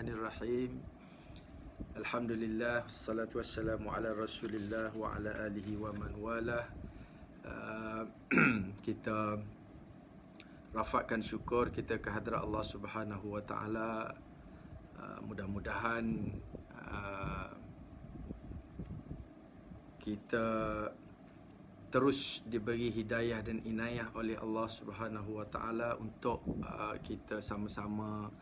Bismillahirrahmanirrahim. Alhamdulillah, wassalatu wassalamu ala rasulillah wa ala alihi wa man walah. Kita rafakkan syukur kita ke hadrat Allah Subhanahu wa taala. Mudah-mudahan kita terus diberi hidayah dan inayah oleh Allah Subhanahu wa taala untuk kita sama-sama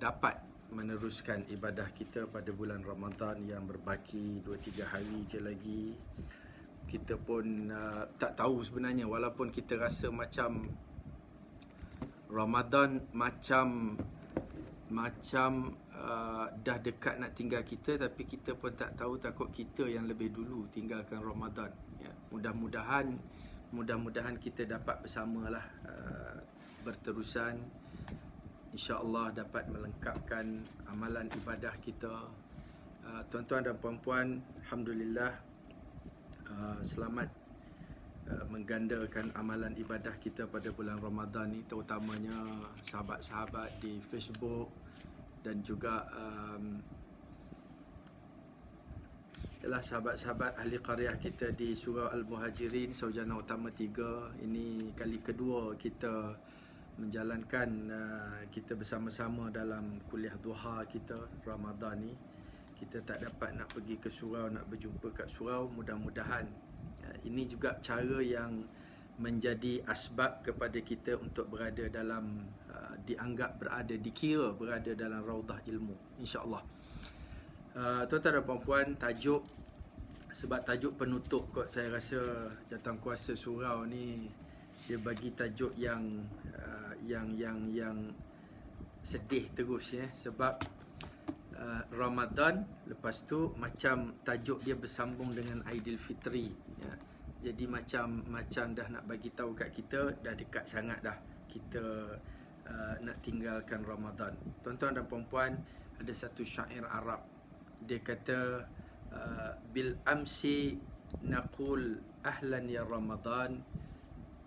dapat meneruskan ibadah kita pada bulan Ramadan yang berbaki 2-3 hari je lagi. Kita pun tak tahu sebenarnya, walaupun kita rasa macam Ramadan macam dah dekat nak tinggal kita, tapi kita pun tak tahu, takut kita yang lebih dulu tinggalkan Ramadan ya. Mudah-mudahan kita dapat bersamalah berterusan, insya-Allah dapat melengkapkan amalan ibadah kita. Tuan-tuan dan puan-puan, alhamdulillah selamat menggandakan amalan ibadah kita pada bulan Ramadan ni, terutamanya sahabat-sahabat di Facebook dan juga sahabat-sahabat ahli qaryah kita di Surau Al-Muhajirin, Sarjana Utama 3. Ini kali kedua kita menjalankan kita bersama-sama dalam kuliah duha kita Ramadan ni. Kita tak dapat nak pergi ke surau, nak berjumpa kat surau. Mudah-mudahan ini juga cara yang menjadi asbab kepada kita untuk berada dalam dikira berada dalam raudah ilmu, insya-Allah. Tuan-tuan dan puan-puan, sebab tajuk penutup kot, saya rasa Jawatankuasa Surau ni dia bagi tajuk yang sedih terus ya, sebab Ramadan, lepas tu macam tajuk dia bersambung dengan Aidilfitri ya. Jadi macam dah nak bagi tahu kat kita dah dekat sangat dah kita nak tinggalkan Ramadan. Tuan-tuan dan puan-puan, ada satu syair Arab, dia kata bil amsi naqul ahlan ya Ramadan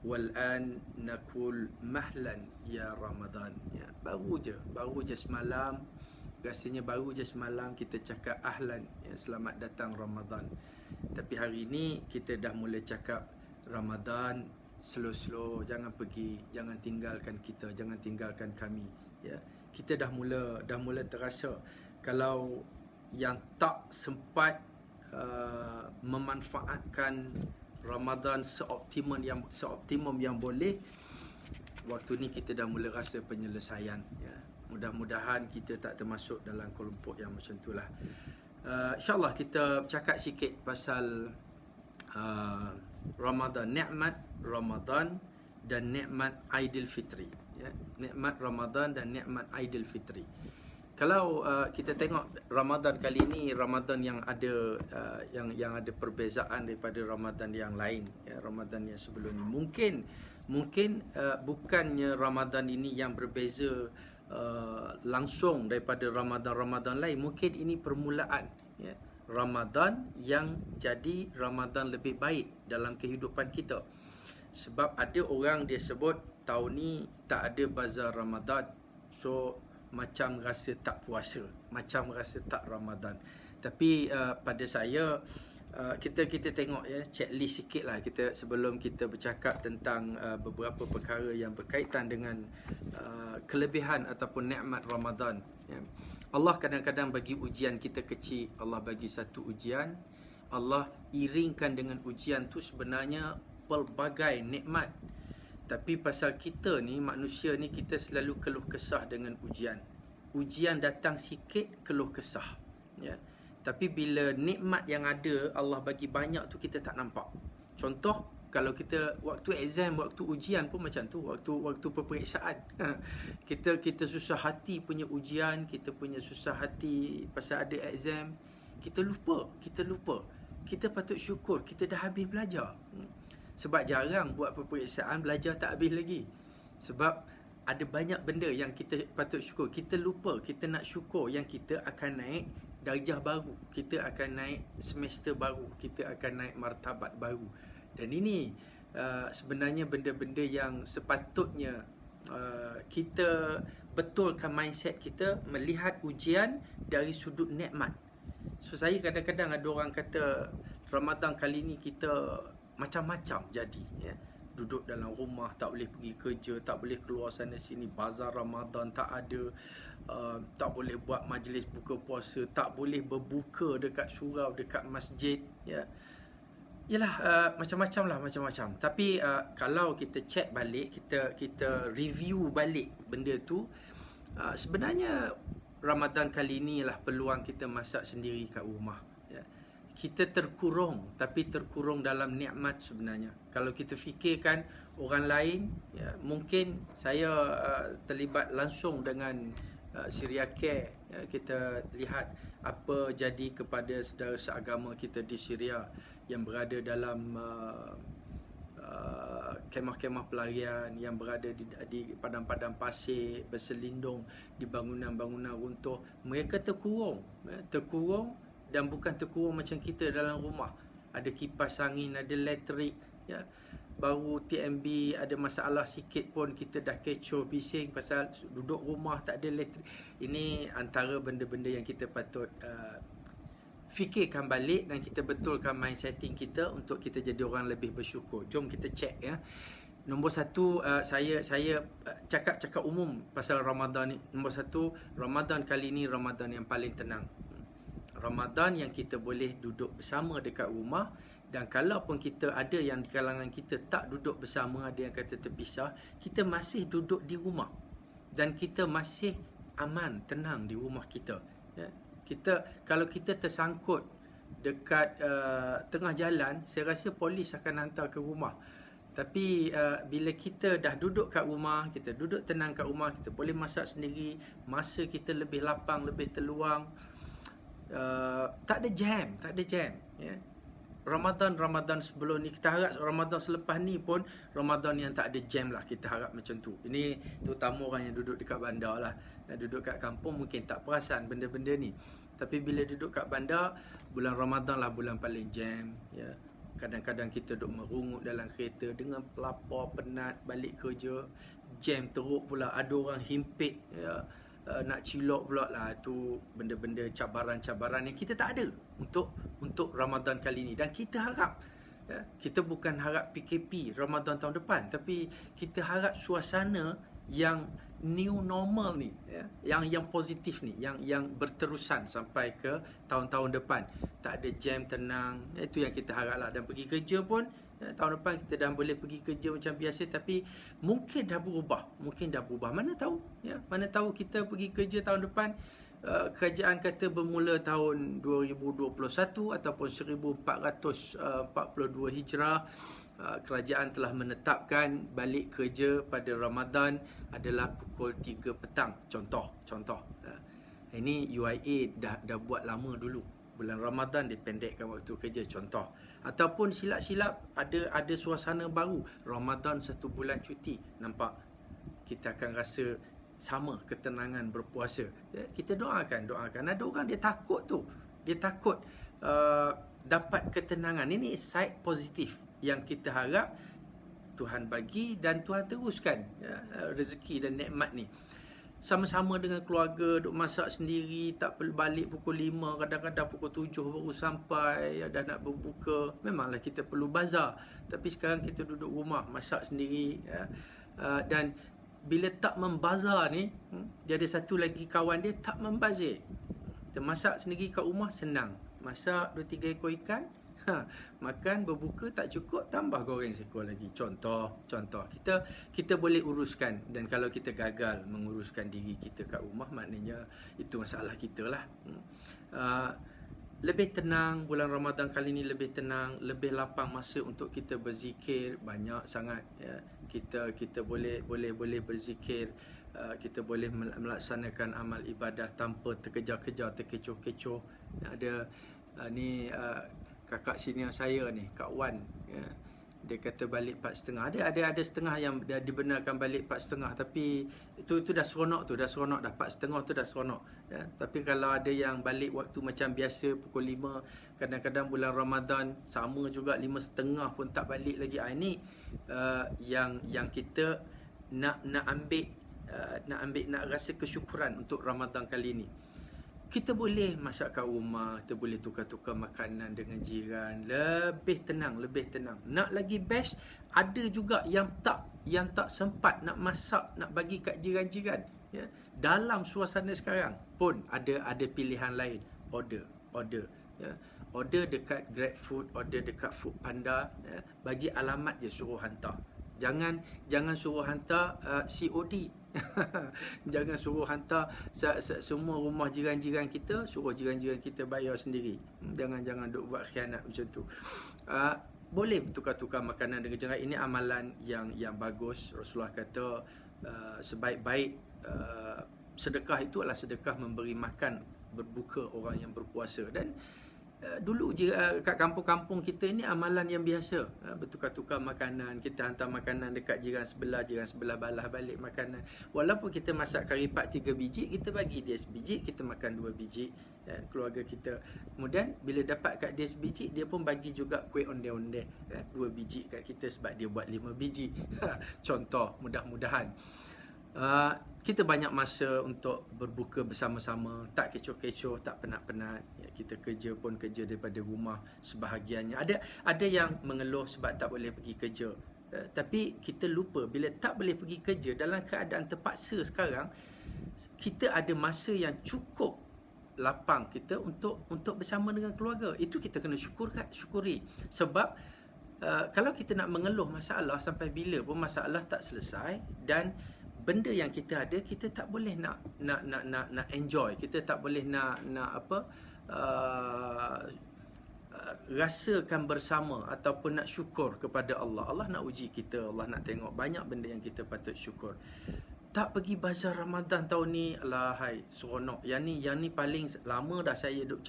wal'an nakul mahlan ya Ramadan ya. Baru je semalam, rasanya baru je semalam kita cakap ahlan ya, selamat datang Ramadan. Tapi hari ni kita dah mula cakap Ramadan, slow-slow, jangan pergi, jangan tinggalkan kita, jangan tinggalkan kami ya. Kita dah mula terasa kalau yang tak sempat memanfaatkan Ramadan seoptimum yang boleh, waktu ni kita dah mula rasa penyelesaian ya. Mudah-mudahan kita tak termasuk dalam kelompok yang macam itulah. InsyaAllah kita cakap sikit pasal Ramadan, nikmat Ramadan dan nikmat Aidilfitri ya. Nikmat Ramadan dan nikmat Aidilfitri. Kalau kita tengok Ramadan kali ini, Ramadan yang ada yang ada perbezaan daripada Ramadan yang lain ya, Ramadan yang sebelum ni. Mungkin bukannya Ramadan ini yang berbeza langsung daripada Ramadan lain. Mungkin ini permulaan ya, Ramadan yang jadi Ramadan lebih baik dalam kehidupan kita. Sebab ada orang dia sebut tahun ni tak ada bazar Ramadan, so macam rasa tak puasa, macam rasa tak Ramadan. Tapi pada saya kita tengok ya, checklist sikit lah kita sebelum kita bercakap tentang beberapa perkara yang berkaitan dengan kelebihan ataupun nikmat Ramadan ya. Allah kadang-kadang bagi ujian kita kecil, Allah bagi satu ujian, Allah iringkan dengan ujian tu sebenarnya pelbagai nikmat. Tapi pasal kita ni, manusia ni, kita selalu keluh kesah dengan ujian. Ujian datang sikit, keluh kesah ya. Tapi bila nikmat yang ada Allah bagi banyak tu, kita tak nampak. Contoh, kalau kita waktu exam, waktu ujian pun macam tu, waktu peperiksaan kita susah hati punya ujian, kita punya susah hati pasal ada exam, kita lupa. Kita patut syukur kita dah habis belajar. Sebab jarang buat peperiksaan belajar tak habis lagi. Sebab ada banyak benda yang kita patut syukur. Kita lupa, kita nak syukur yang kita akan naik darjah baru, kita akan naik semester baru, kita akan naik martabat baru. Dan ini sebenarnya benda-benda yang sepatutnya kita betulkan mindset kita melihat ujian dari sudut nikmat. So saya kadang-kadang ada orang kata Ramadan kali ni kita macam-macam jadi, ya. Duduk dalam rumah, tak boleh pergi kerja, tak boleh keluar sana sini, bazar Ramadan tak ada, tak boleh buat majlis buka puasa, tak boleh berbuka dekat surau, dekat masjid, ya. Yalah, macam-macam lah, macam-macam. Tapi kalau kita check balik, kita review balik benda tu, sebenarnya Ramadan kali ni lah peluang kita masak sendiri kat rumah, ya. Kita terkurung, tapi terkurung dalam nikmat sebenarnya. Kalau kita fikirkan orang lain, ya, mungkin saya terlibat langsung dengan Syria Care, ya, kita lihat apa jadi kepada saudara seagama kita di Syria yang berada dalam kemah-kemah pelarian, yang berada di padang-padang pasir, berselindung di bangunan-bangunan runtuh. Mereka terkurung, ya, terkurung, dan bukan terkurung macam kita dalam rumah. Ada kipas angin, ada elektrik, ya. Baru TMB ada masalah sikit pun kita dah kecoh bising pasal duduk rumah tak ada elektrik. Ini antara benda-benda yang kita patut fikirkan balik dan kita betulkan mindsetting kita untuk kita jadi orang lebih bersyukur. Jom kita check, ya. Nombor satu, saya cakap umum pasal Ramadan ni. Nombor satu, Ramadan kali ni Ramadan yang paling tenang. Ramadan yang kita boleh duduk bersama dekat rumah. Dan kalaupun kita ada yang di kalangan kita tak duduk bersama, ada yang kata terpisah, kita masih duduk di rumah. Dan kita masih aman, tenang di rumah kita, ya. Kalau kita tersangkut dekat tengah jalan, saya rasa polis akan hantar ke rumah. Tapi bila kita dah duduk kat rumah, kita duduk tenang kat rumah, kita boleh masak sendiri, masa kita lebih lapang, lebih terluang, tak ada jam, ya. Ramadan sebelum ni, kita harap Ramadan selepas ni pun Ramadan yang tak ada jam lah, kita harap macam tu. Ini terutama orang yang duduk dekat bandar lah. Duduk kat kampung mungkin tak perasan benda-benda ni. Tapi bila duduk kat bandar, bulan Ramadan lah bulan paling jam, ya. Kadang-kadang kita duduk merungut dalam kereta dengan pelapar, penat, balik kerja, jam teruk pula, ada orang himpit, ya. Nak cilok pula lah. Tu benda-benda cabaran-cabaran yang kita tak ada untuk Ramadan kali ni. Dan kita harap, ya, kita bukan harap PKP Ramadan tahun depan, tapi kita harap suasana yang new normal ni, ya, yang positif ni, yang berterusan sampai ke tahun-tahun depan. Tak ada jam, tenang, itu yang kita harap lah. Dan pergi kerja pun, ya, tahun depan kita dah boleh pergi kerja macam biasa, tapi mungkin dah berubah, mana tahu, ya, mana tahu kita pergi kerja tahun depan, kerajaan kata bermula tahun 2021 ataupun 1442 Hijrah, kerajaan telah menetapkan balik kerja pada Ramadan adalah pukul 3 petang. Contoh. Ini UIA dah buat lama dulu. Bulan Ramadan dipendekkan waktu kerja, contoh. Ataupun silap-silap ada suasana baru, Ramadan 1 bulan cuti. Nampak? Kita akan rasa sama ketenangan berpuasa. Ya, kita doakan. Ada orang dia takut tu. Dia takut dapat ketenangan. Ini side positif yang kita harap Tuhan bagi dan Tuhan teruskan, ya, rezeki dan nikmat ni. Sama-sama dengan keluarga, duk masak sendiri, tak perlu balik pukul 5, kadang-kadang pukul 7 baru sampai, ya, dah nak berbuka. Memanglah kita perlu bazar, tapi sekarang kita duduk rumah, masak sendiri, ya. Dan bila tak membazar ni, dia ada satu lagi kawan dia tak membazir. Kita masak sendiri kat rumah, senang. Masak 2-3 ekor ikan, makan, berbuka, tak cukup, tambah goreng seekor lagi. Contoh. Kita boleh uruskan. Dan kalau kita gagal menguruskan diri kita kat rumah, maknanya itu masalah kita lah. Lebih tenang, bulan Ramadan kali ni lebih tenang, lebih lapang masa untuk kita berzikir, banyak sangat, ya. Kita boleh berzikir, kita boleh melaksanakan amal ibadah tanpa terkejar-kejar, terkecoh-kecoh. Ada kakak senior saya ni, Kak Wan, ya, dia kata balik 4.30. Ada setengah yang dah dibenarkan balik 4.30, tapi itu dah seronok dah 4.30 tu dah seronok, ya. Tapi kalau ada yang balik waktu macam biasa pukul 5, kadang-kadang bulan Ramadan sama juga 5.30 pun tak balik lagi. Ini yang kita nak ambil nak rasa kesyukuran untuk Ramadan kali ni. Kita boleh masak kat rumah, kita boleh tukar-tukar makanan dengan jiran, lebih tenang. Nak lagi best, ada juga yang tak sempat nak masak, nak bagi kat jiran-jiran, ya. Dalam suasana sekarang pun ada pilihan lain, order, ya. Order dekat GrabFood, order dekat Foodpanda, ya. Bagi alamat je suruh hantar. Jangan suruh hantar COD. Jangan suruh hantar semua rumah jiran-jiran kita, suruh jiran-jiran kita bayar sendiri. Jangan duk buat khianat macam tu. Boleh tukar-tukar makanan dengan jiran. Ini amalan yang bagus. Rasulullah kata sebaik-baik sedekah itu adalah sedekah memberi makan berbuka orang yang berpuasa. Dan dulu kat kampung-kampung kita ni amalan yang biasa, bertukar-tukar makanan. Kita hantar makanan dekat jiran sebelah balas balik makanan. Walaupun kita masak kari pak 3 biji, kita bagi dia sebiji, kita makan 2 biji, ya, keluarga kita. Kemudian bila dapat kat dia sebiji, dia pun bagi juga kuih ondeh-ondeh, 2 biji kat kita sebab dia buat 5 biji. Contoh, mudah-mudahan kita banyak masa untuk berbuka bersama-sama, tak kecoh-kecoh, tak penat-penat, ya. Kita kerja pun kerja daripada rumah sebahagiannya. Ada yang mengeluh sebab tak boleh pergi kerja, tapi kita lupa bila tak boleh pergi kerja dalam keadaan terpaksa sekarang, kita ada masa yang cukup lapang kita untuk bersama dengan keluarga. Itu kita kena syukuri. Sebab kalau kita nak mengeluh masalah, sampai bila pun masalah tak selesai, dan benda yang kita ada, kita tak boleh nak enjoy, kita tak boleh nak rasakan bersama ataupun nak syukur kepada Allah. Allah nak uji kita, Allah nak tengok banyak benda yang kita patut syukur. Tak pergi bazar Ramadan tahun ni, alahai seronok. Yang ni paling lama dah saya duduk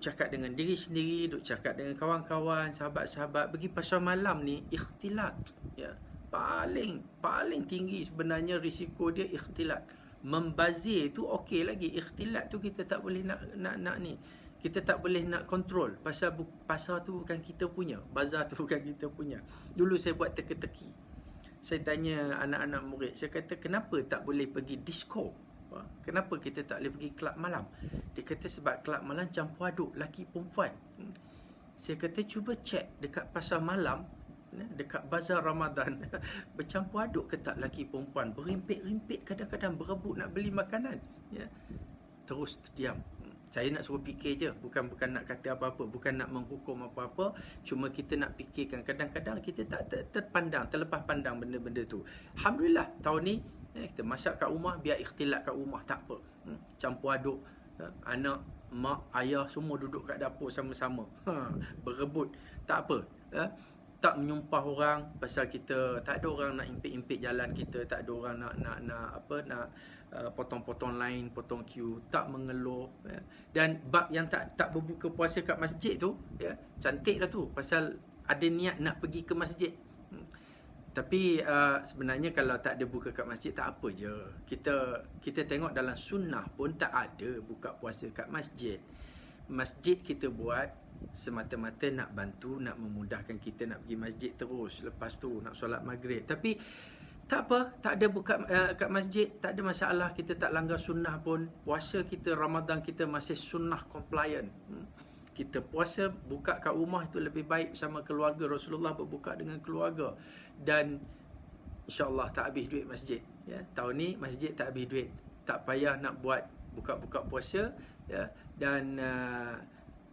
cakap dengan diri sendiri, duduk cakap dengan kawan-kawan, sahabat-sahabat. Pergi pasar malam ni ikhtilat, ya. Paling tinggi sebenarnya risiko dia ikhtilat. Membazir tu okey lagi, ikhtilat tu kita tak boleh nak ni. Kita tak boleh nak kontrol. Pasal pasar tu bukan kita punya, bazar tu bukan kita punya. Dulu saya buat teka-teki. Saya tanya anak-anak murid, saya kata kenapa tak boleh pergi disco? Kenapa kita tak boleh pergi kelab malam? Dia kata sebab kelab malam campur aduk laki perempuan. Saya kata cuba cek dekat pasar malam, dekat bazar Ramadan, bercampur aduk ke tak laki perempuan, berimpit-rimpit, kadang-kadang berebut nak beli makanan, ya. Terus terdiam. Saya nak suruh fikir je, bukan nak kata apa-apa, bukan nak menghukum apa-apa, cuma kita nak fikirkan. Kadang-kadang kita tak terlepas pandang benda-benda tu. Alhamdulillah tahun ni kita masak kat rumah, biar ikhtilat kat rumah, tak apa. Campur aduk, anak, mak, ayah semua duduk kat dapur sama-sama, berebut, tak apa. Tak menyumpah orang pasal kita, tak ada orang nak impit-impit jalan kita, tak ada orang nak potong-potong line, potong queue, tak mengeluh, ya. Dan bab yang tak berbuka puasa kat masjid tu, ya, cantik lah tu, pasal ada niat nak pergi ke masjid. Tapi sebenarnya kalau tak ada buka kat masjid, tak apa je. Kita tengok dalam sunnah pun tak ada buka puasa kat masjid. Masjid kita buat semata-mata nak bantu, nak memudahkan kita nak pergi masjid terus, lepas tu nak solat maghrib. Tapi tak apa, tak ada buka kat masjid, tak ada masalah. Kita tak langgar sunnah pun. Puasa kita, Ramadan kita masih sunnah compliant. Kita puasa, buka kat rumah itu lebih baik bersama keluarga. Rasulullah berbuka dengan keluarga. Dan insyaAllah tak habis duit masjid, ya. Tahun ni masjid tak habis duit, tak payah nak buat buka-buka puasa, ya. Dan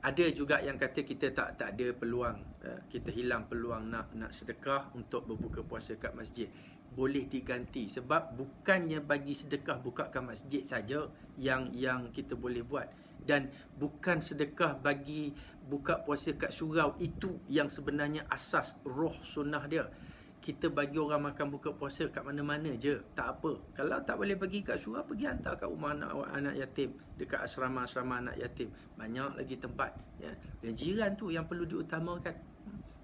ada juga yang kata kita tak ada peluang, kita hilang peluang nak sedekah untuk berbuka puasa kat masjid. Boleh diganti, sebab bukannya bagi sedekah buka kat masjid saja yang kita boleh buat, dan bukan sedekah bagi buka puasa kat surau itu yang sebenarnya asas roh sunnah dia. Kita bagi orang makan buka puasa kat mana-mana je, tak apa. Kalau tak boleh pergi kat surau, pergi hantar kat rumah anak yatim, dekat asrama-asrama anak yatim. Banyak lagi tempat, ya. Dan jiran tu yang perlu diutamakan.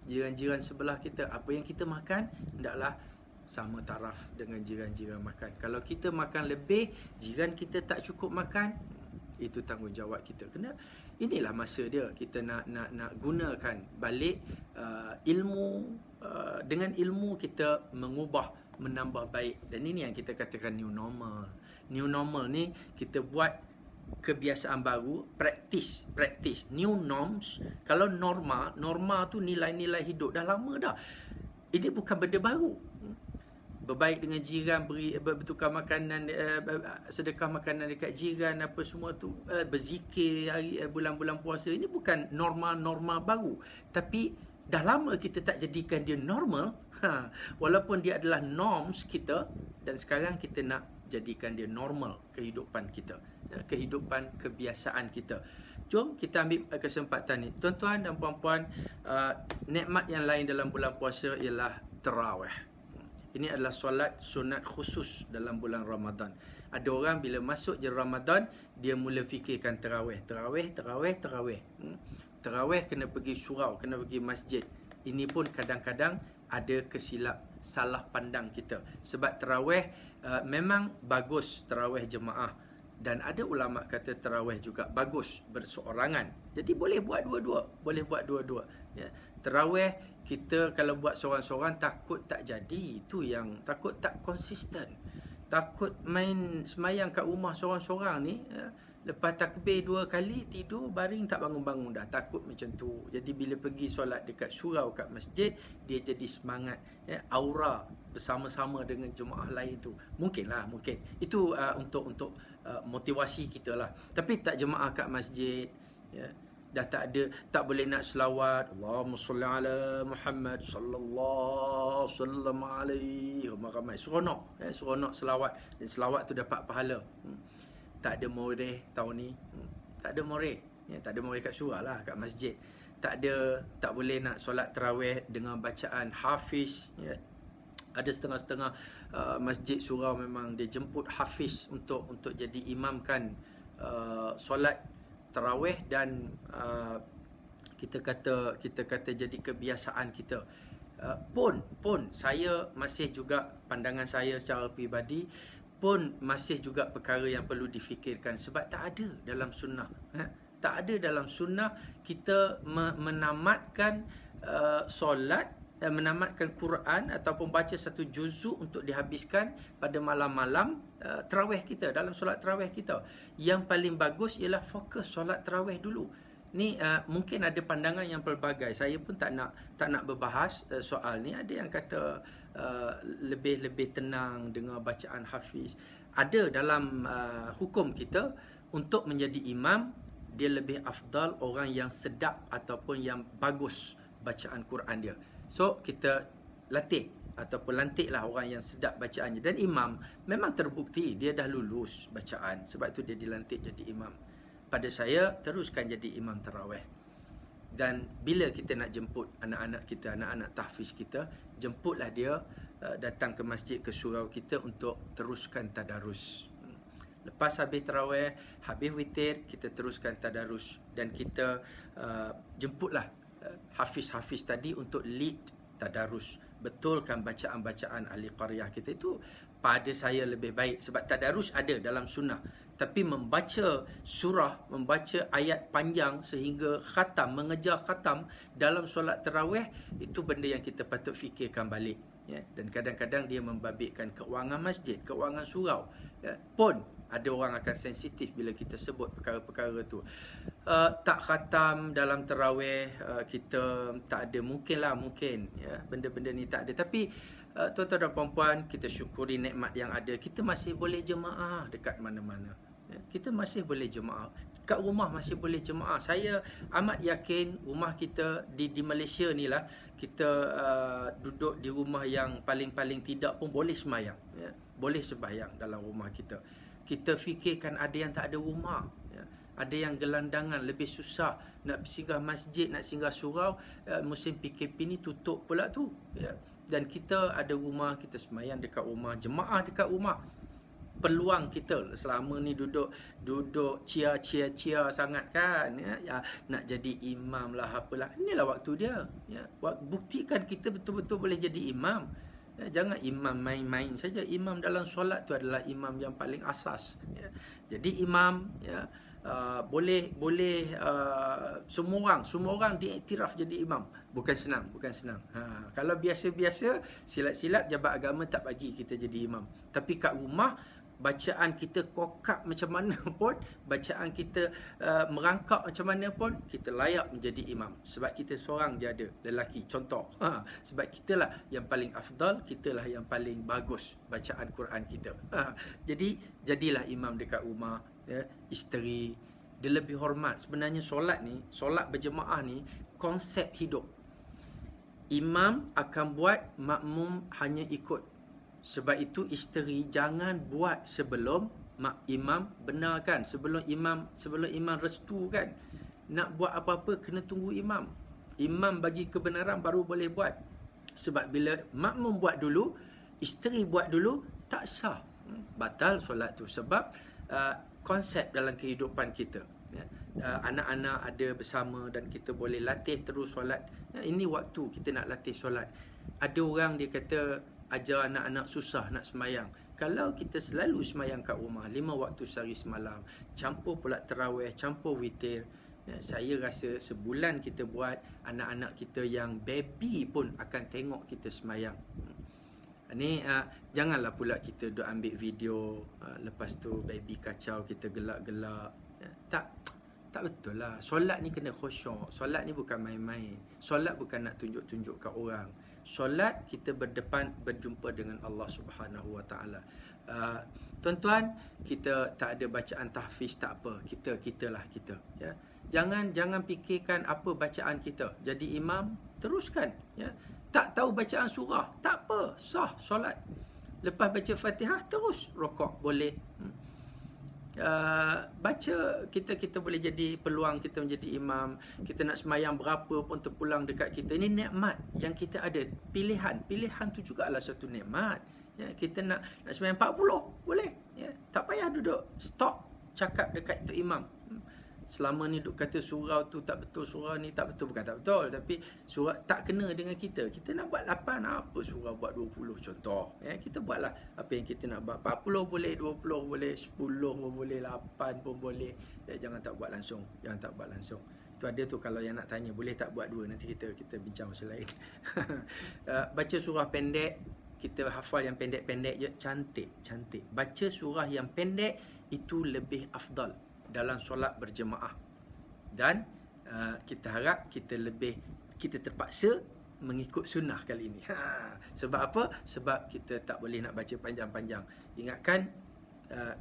Jiran-jiran sebelah kita, apa yang kita makan, hendaklah sama taraf dengan jiran-jiran makan. Kalau kita makan lebih, jiran kita tak cukup makan, itu tanggungjawab kita. Kena, inilah masa dia kita nak gunakan balik ilmu. Dengan ilmu kita mengubah menambah baik. Dan ini yang kita katakan new normal. New normal ni kita buat kebiasaan baru, practice. New norms. Kalau norma tu nilai-nilai hidup dah lama dah. Ini bukan benda baru. Berbaik dengan jiran, bertukar makanan, sedekah makanan dekat jiran, apa semua tu, berzikir bulan-bulan puasa. Ini bukan norma-norma baru, tapi dah lama kita tak jadikan dia normal. Walaupun dia adalah norms kita, dan sekarang kita nak jadikan dia normal kehidupan kita, kehidupan kebiasaan kita. Jom kita ambil kesempatan ni, tuan-tuan dan puan-puan. Nikmat yang lain dalam bulan puasa ialah tarawih. Ini adalah solat sunat khusus dalam bulan Ramadan. Ada orang bila masuk je Ramadan, dia mula fikirkan tarawih. Tarawih kena pergi surau, kena pergi masjid. Ini pun kadang-kadang ada salah pandang kita. Sebab tarawih memang bagus tarawih jemaah. Dan ada ulama kata tarawih juga bagus berseorangan. Jadi boleh buat dua-dua. Ya. Tarawih kita kalau buat seorang-seorang takut tak jadi. Itu yang takut tak konsisten. Takut main semayang kat rumah seorang-seorang ni, ya. Lepas takbir 2 kali, tidur, baring tak bangun-bangun dah. Takut macam tu. Jadi bila pergi solat dekat surau, kat masjid, dia jadi semangat. Ya, aura bersama-sama dengan jemaah lain tu. Mungkin. Itu untuk motivasi kita lah. Tapi tak jemaah kat masjid, ya. Dah tak boleh nak selawat. Allahumma salli ala Muhammad sallallahu sallam alaihi. Ramai seronok, seronok selawat. Dan selawat tu dapat pahala. Tak ada moreh tahun ni. Tak ada moreh. Ya, tak ada moreh kat surau lah, kat masjid. Tak boleh nak solat tarawih dengan bacaan hafiz. Ya. Ada setengah-setengah masjid surau memang dia jemput hafiz untuk jadi imamkan solat tarawih. Dan kita kata jadi kebiasaan kita. Pun saya masih juga, pandangan saya secara peribadi, pun masih juga perkara yang perlu difikirkan. Sebab tak ada dalam sunnah. Tak ada dalam sunnah kita menamatkan solat, menamatkan Quran ataupun baca satu juzuk untuk dihabiskan pada malam-malam tarawih kita, dalam solat tarawih kita. Yang paling bagus ialah fokus solat tarawih dulu. Ni mungkin ada pandangan yang pelbagai. Saya pun tak nak berbahas soal ni. Ada yang kata lebih tenang dengan bacaan hafiz. Ada dalam hukum kita, untuk menjadi imam, dia lebih afdal orang yang sedap ataupun yang bagus bacaan Quran dia. So kita latih ataupun lantiklah orang yang sedap bacaannya. Dan imam memang terbukti dia dah lulus bacaan, sebab tu dia dilantik jadi imam. Pada saya, teruskan jadi imam tarawih. Dan bila kita nak jemput anak-anak kita, anak-anak tahfiz kita, jemputlah dia datang ke masjid, ke surau kita untuk teruskan tadarus. Lepas habis tarawih, habis witir, kita teruskan tadarus. Dan kita jemputlah hafiz-hafiz tadi untuk lead tadarus. Betulkan bacaan-bacaan ahli qaryah kita. Itu pada saya lebih baik. Sebab tadarus ada dalam sunnah. Tapi membaca surah, membaca ayat panjang sehingga khatam, mengejar khatam dalam solat tarawih, itu benda yang kita patut fikirkan balik. Ya. Dan kadang-kadang dia membabitkan keuangan masjid, keuangan surau. Ya. Pun ada orang akan sensitif bila kita sebut perkara-perkara tu. Tak khatam dalam tarawih, kita tak ada. Mungkin ya, benda-benda ni tak ada. Tapi tuan-tuan dan puan-puan, kita syukuri nikmat yang ada. Kita masih boleh jemaah dekat mana-mana. Ya, kita masih boleh jemaah. Kat rumah masih boleh jemaah. Saya amat yakin rumah kita di Malaysia ni lah, kita duduk di rumah yang paling-paling tidak pun boleh sembahyang. Ya, boleh sembahyang dalam rumah kita. Kita fikirkan ada yang tak ada rumah. Ya. Ada yang gelandangan, lebih susah nak singgah masjid, nak singgah surau. Musim PKP ni tutup pula tu. Ya. Dan kita ada rumah, kita sembahyang dekat rumah, jemaah dekat rumah. Peluang kita selama ni duduk cia sangat kan, ya, nak jadi imam lah apalah. Inilah waktu dia. Ya. Buktikan kita betul-betul boleh jadi imam. Ya, jangan imam main-main saja. Imam dalam solat tu adalah imam yang paling asas. Ya. Jadi imam, ya, semua orang diiktiraf jadi imam. Bukan senang. Kalau biasa-biasa, silat-silat jabat agama tak bagi kita jadi imam. Tapi kat rumah, bacaan kita kokak macam mana pun, bacaan kita merangkak macam mana pun, kita layak menjadi imam. Sebab kita seorang je ada lelaki, contoh. Sebab kitalah yang paling afdal, kitalah yang paling bagus bacaan Quran kita. Jadi, jadilah imam dekat rumah. Ya, isteri dia lebih hormat. Sebenarnya solat berjemaah ni konsep hidup. Imam akan buat, makmum hanya ikut. Sebab itu isteri jangan buat sebelum imam benarkan, sebelum imam restu kan. Nak buat apa-apa kena tunggu imam. Imam bagi kebenaran baru boleh buat. Sebab bila makmum buat dulu, isteri buat dulu, tak sah. Batal solat tu. Sebab konsep dalam kehidupan kita, anak-anak ada bersama dan kita boleh latih terus solat. Ini waktu kita nak latih solat. Ada orang dia kata ajar anak-anak susah nak semayang. Kalau kita selalu semayang kat rumah 5 waktu sehari semalam, campur pula tarawih, campur witir, saya rasa sebulan kita buat, anak-anak kita yang baby pun akan tengok kita semayang. Ni janganlah pula kita duk ambil video, lepas tu baby kacau, kita gelak-gelak. Tak betul lah. Solat ni kena khusyuk. Solat ni bukan main-main. Solat bukan nak tunjuk-tunjuk kat orang. Solat kita berjumpa dengan Allah Subhanahu Wa Taala. Tuan-tuan, kita tak ada bacaan tahfiz tak apa. Kita ya. Jangan fikirkan apa bacaan kita. Jadi imam, teruskan ya. Tak tahu bacaan surah, tak apa, sah solat. Lepas baca Fatihah terus rokok boleh. Baca, kita boleh jadi peluang kita menjadi imam. Kita nak semayang berapa pun terpulang dekat kita. Ini nikmat yang kita ada. Pilihan tu juga adalah satu nikmat ya. Kita nak semayang 40 boleh ya. Tak payah duduk stop cakap dekat itu imam. Selama ni duk kata surau tu tak betul, surau ni tak betul. Bukan tak betul, tapi surau tak kena dengan kita. Kita nak buat 8, apa surau buat 20 contoh ya. Kita buatlah apa yang kita nak buat. 40 boleh, 20 boleh, 10 pun boleh, 8 pun boleh ya. Jangan tak buat langsung. Itu ada tu, kalau yang nak tanya boleh tak buat 2, nanti kita bincang masa lain. Baca surah pendek, kita hafal yang pendek-pendek je, cantik. Baca surah yang pendek itu lebih afdal dalam solat berjemaah. Dan kita harap kita terpaksa mengikut sunnah kali ini. Sebab apa? Sebab kita tak boleh nak baca panjang-panjang. Ingatkan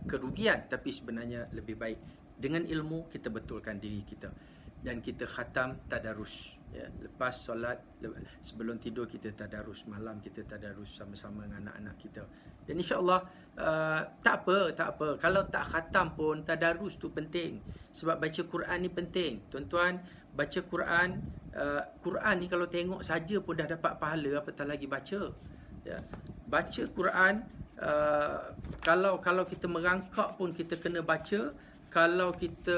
kerugian, tapi sebenarnya lebih baik. Dengan ilmu kita betulkan diri kita. Dan kita khatam tadarus ya. Lepas solat, sebelum tidur kita tadarus, malam kita tadarus sama-sama dengan anak-anak kita. Dan insya-Allah tak apa. Kalau tak khatam pun tadarus tu penting. Sebab baca Quran ni penting. Tuan-tuan, baca Quran ni kalau tengok saja pun dah dapat pahala, apatah lagi baca. Ya. Baca Quran, kalau kita merangkak pun kita kena baca. Kalau kita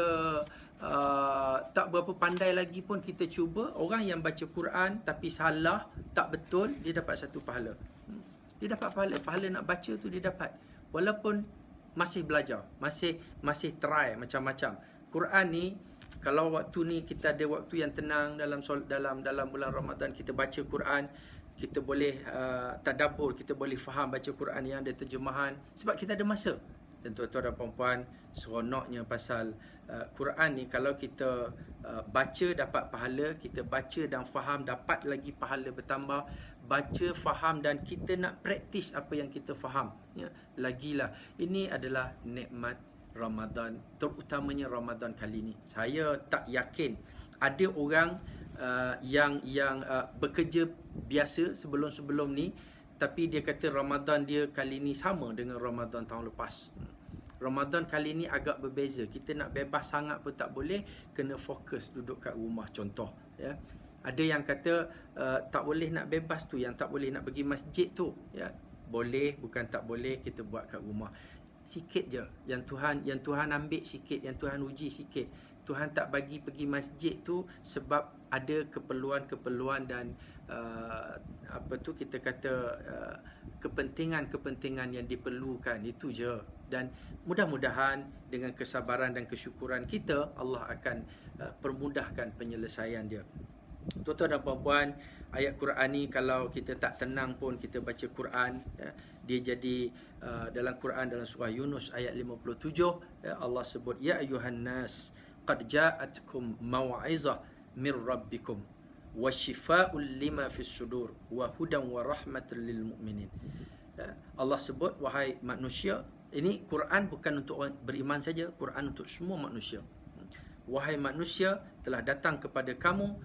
tak berapa pandai lagi pun kita cuba. Orang yang baca Quran tapi salah, tak betul, dia dapat satu pahala. Dia dapat pahala nak baca tu dia dapat. Walaupun masih belajar, masih try macam-macam. Quran ni, kalau waktu ni kita ada waktu yang tenang dalam bulan Ramadan, kita baca Quran, kita boleh tadabbur, kita boleh faham baca Quran yang ada terjemahan, sebab kita ada masa. Dan tuan-tuan dan puan-puan, seronoknya pasal Quran ni, kalau kita baca dapat pahala, kita baca dan faham dapat lagi pahala bertambah. Baca, faham dan kita nak praktis apa yang kita faham ya, lagilah. Ini adalah nikmat Ramadan, terutamanya Ramadan kali ni. Saya tak yakin ada orang yang bekerja biasa sebelum-sebelum ni, tapi dia kata Ramadan dia kali ni sama dengan Ramadan tahun lepas. Ramadan kali ni agak berbeza. Kita nak bebas sangat pun tak boleh, kena fokus duduk kat rumah contoh ya. Ada yang kata tak boleh nak bebas tu, yang tak boleh nak pergi masjid tu ya. Boleh, bukan tak boleh, kita buat kat rumah. Sikit je yang Tuhan ambil sikit, yang Tuhan uji sikit. Tuhan tak bagi pergi masjid tu sebab ada keperluan dan kepentingan yang diperlukan, itu je Dan mudah-mudahan dengan kesabaran dan kesyukuran kita, Allah akan permudahkan penyelesaian dia. Tuan-tuan dan puan-puan, ayat Quran ni kalau kita tak tenang pun kita baca Quran, dia jadi dalam Quran, dalam surah Yunus ayat 57, Allah sebut, ya ayuhan nas qad ja'atkum mau'izah min rabbikum wa shifaa'un lima fis sudur wa hudan wa rahmatul lil mu'minin. Allah sebut, wahai manusia, ini Quran bukan untuk orang beriman saja, Quran untuk semua manusia. Wahai manusia, telah datang kepada kamu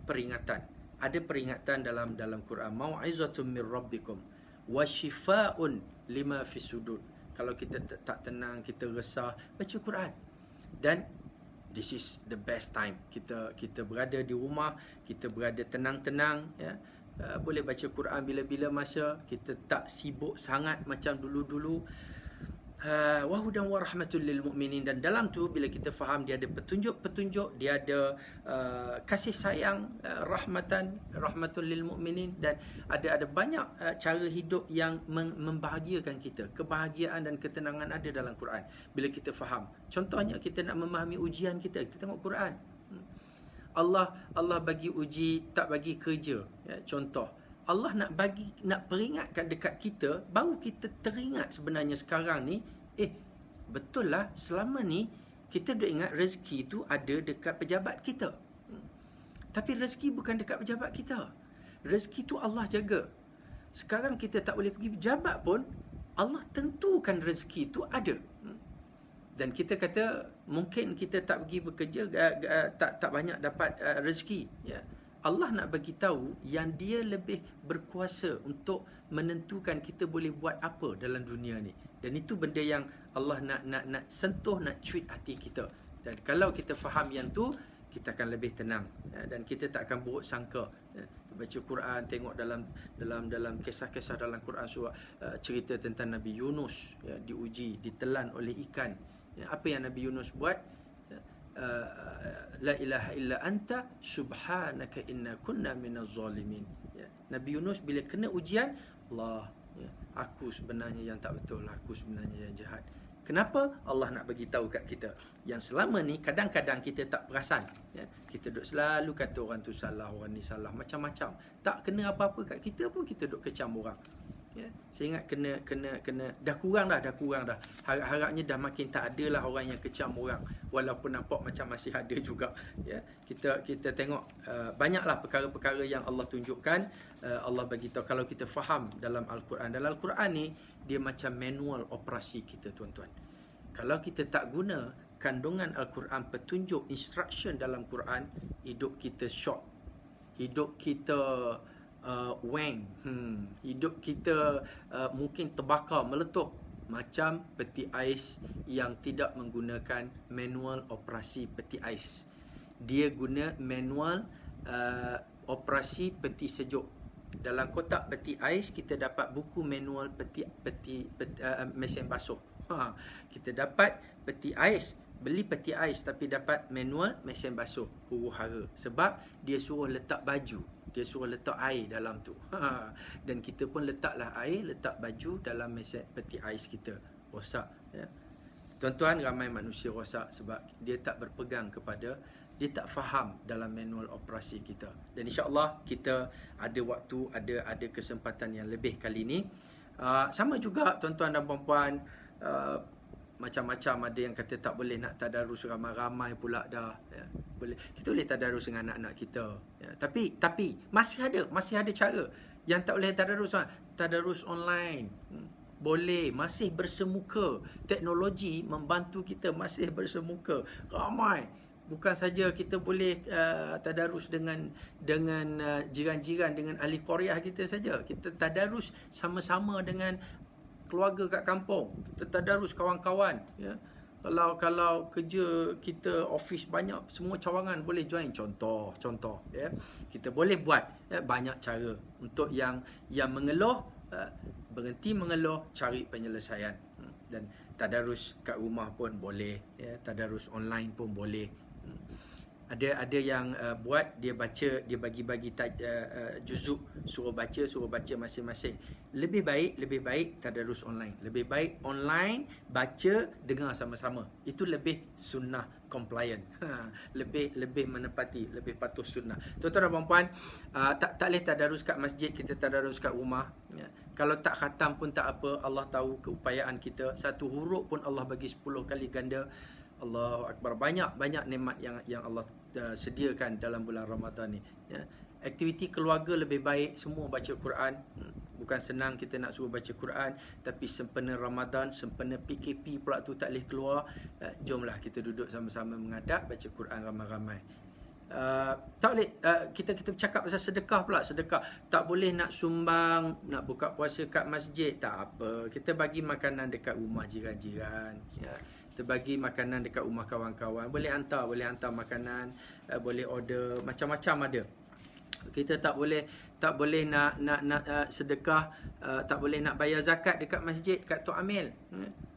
peringatan. Ada peringatan dalam Quran, mau'izatun min rabbikum wa shifaa'un lima fis sudur. Kalau kita tak tenang, kita resah, baca Quran. Dan this is the best time. Kita berada di rumah, kita berada tenang-tenang, ya. Boleh baca Quran bila-bila masa, kita tak sibuk sangat macam dulu-dulu. Wa hudan wa rahmatul lil mu'minin. Dan dalam tu bila kita faham dia ada petunjuk-petunjuk, dia ada kasih sayang, rahmatul lil mu'minin, dan ada banyak cara hidup yang membahagiakan kita. Kebahagiaan dan ketenangan ada dalam Quran bila kita faham. Contohnya kita nak memahami ujian kita tengok Quran. Allah bagi uji, tak bagi kerja, ya, contoh. Allah nak peringatkan dekat kita, baru kita teringat sebenarnya sekarang ni, betul lah, selama ni kita duk ingat rezeki tu ada dekat pejabat kita. Tapi rezeki bukan dekat pejabat kita. Rezeki tu Allah jaga. Sekarang kita tak boleh pergi pejabat pun, Allah tentukan rezeki tu ada. Dan kita kata mungkin kita tak pergi bekerja, tak banyak dapat rezeki, ya. Allah nak bagi tahu yang dia lebih berkuasa untuk menentukan kita boleh buat apa dalam dunia ni. Dan itu benda yang Allah nak sentuh, nak treat hati kita. Dan kalau kita faham yang tu, kita akan lebih tenang, ya, dan kita tak akan buruk sangka, ya. Baca Quran, tengok dalam kisah-kisah dalam Quran, surah cerita tentang Nabi Yunus, ya, diuji, ditelan oleh ikan. Ya, apa yang Nabi Yunus buat? La ilaha illa anta subhanaka inna kunna minaz zalimin. Ya. Nabi Yunus bila kena ujian, Allah, ya, aku sebenarnya yang tak betul, aku sebenarnya yang jahat. Kenapa? Allah nak bagi tahu kat kita yang selama ni kadang-kadang kita tak perasan, ya. Kita duk selalu kata orang tu salah, orang ni salah, macam-macam. Tak kena apa-apa kat kita pun kita duk kecam orang. Ya, saya ingat kena dah kurang dah. Harap-harapnya dah makin tak ada lah orang yang kecam orang, walaupun nampak macam masih ada juga, ya. Kita tengok banyaklah perkara-perkara yang Allah tunjukkan, Allah bagi tahu kalau kita faham dalam Al-Quran. Dalam Al-Quran ni dia macam manual operasi kita, tuan-tuan. Kalau kita tak guna kandungan Al-Quran, petunjuk, instruction dalam Quran, hidup kita short, hidup kita hidup kita mungkin terbakar, meletup macam peti ais yang tidak menggunakan manual operasi peti ais. Dia guna manual operasi peti sejuk. Dalam kotak peti ais kita dapat buku manual mesin basuh. Kita dapat peti ais, beli peti ais tapi dapat manual mesin basuh, huru-hara. Sebab dia suruh letak baju, dia suruh letak air dalam tu. Dan kita pun letaklah air, letak baju dalam mesin peti ais kita. Rosak, ya. Tuan-tuan, ramai manusia rosak sebab dia tak berpegang kepada, dia tak faham dalam manual operasi kita. Dan insya-Allah kita ada waktu, ada kesempatan yang lebih kali ni. Sama juga tuan-tuan dan puan-puan, macam-macam, ada yang kata tak boleh nak tadarus ramai-ramai pula dah, ya. Kita boleh tadarus dengan anak-anak kita, ya. Tapi masih ada cara. Yang tak boleh tadarus online, boleh, masih bersemuka. Teknologi membantu kita masih bersemuka. Ramai. Bukan saja kita boleh tadarus dengan jiran-jiran, dengan ahli Korea kita saja. Kita tadarus sama-sama dengan keluarga kat kampung, kita tadarus kawan-kawan, ya. Kalau kerja kita office banyak, semua cawangan boleh join, contoh, ya. Kita boleh buat, ya, banyak cara. Untuk yang mengeluh, berhenti mengeluh, cari penyelesaian. Dan tadarus kat rumah pun boleh, ya. Tadarus online pun boleh. Ada yang buat, dia baca, dia bagi-bagi juzuk, suruh baca masing-masing. Lebih baik tadarus online. Lebih baik online, baca, dengar sama-sama. Itu lebih sunnah compliant. Lebih menepati, lebih patuh sunnah. Tuan-tuan dan puan-puan, tak boleh tadarus kat masjid, kita tadarus kat rumah. Ya. Kalau tak khatam pun tak apa, Allah tahu keupayaan kita. Satu huruf pun Allah bagi 10 kali ganda. Allahu Akbar. Banyak nikmat yang Allah sediakan dalam bulan Ramadan ni. Ya. Aktiviti keluarga lebih baik, semua baca Quran. Bukan senang kita nak suruh baca Quran, tapi sempena Ramadan, sempena PKP pula tu tak boleh keluar. Jomlah kita duduk sama-sama menghadap, baca Quran ramai-ramai. Tak boleh kita bercakap pasal sedekah pula. Sedekah tak boleh nak sumbang, nak buka puasa kat masjid, tak apa. Kita bagi makanan dekat rumah jiran-jiran, ya. Kita bagi makanan dekat rumah kawan-kawan. Boleh hantar makanan, boleh order, macam-macam ada. Kita tak boleh nak sedekah, tak boleh nak bayar zakat dekat masjid, kat Tok Amil.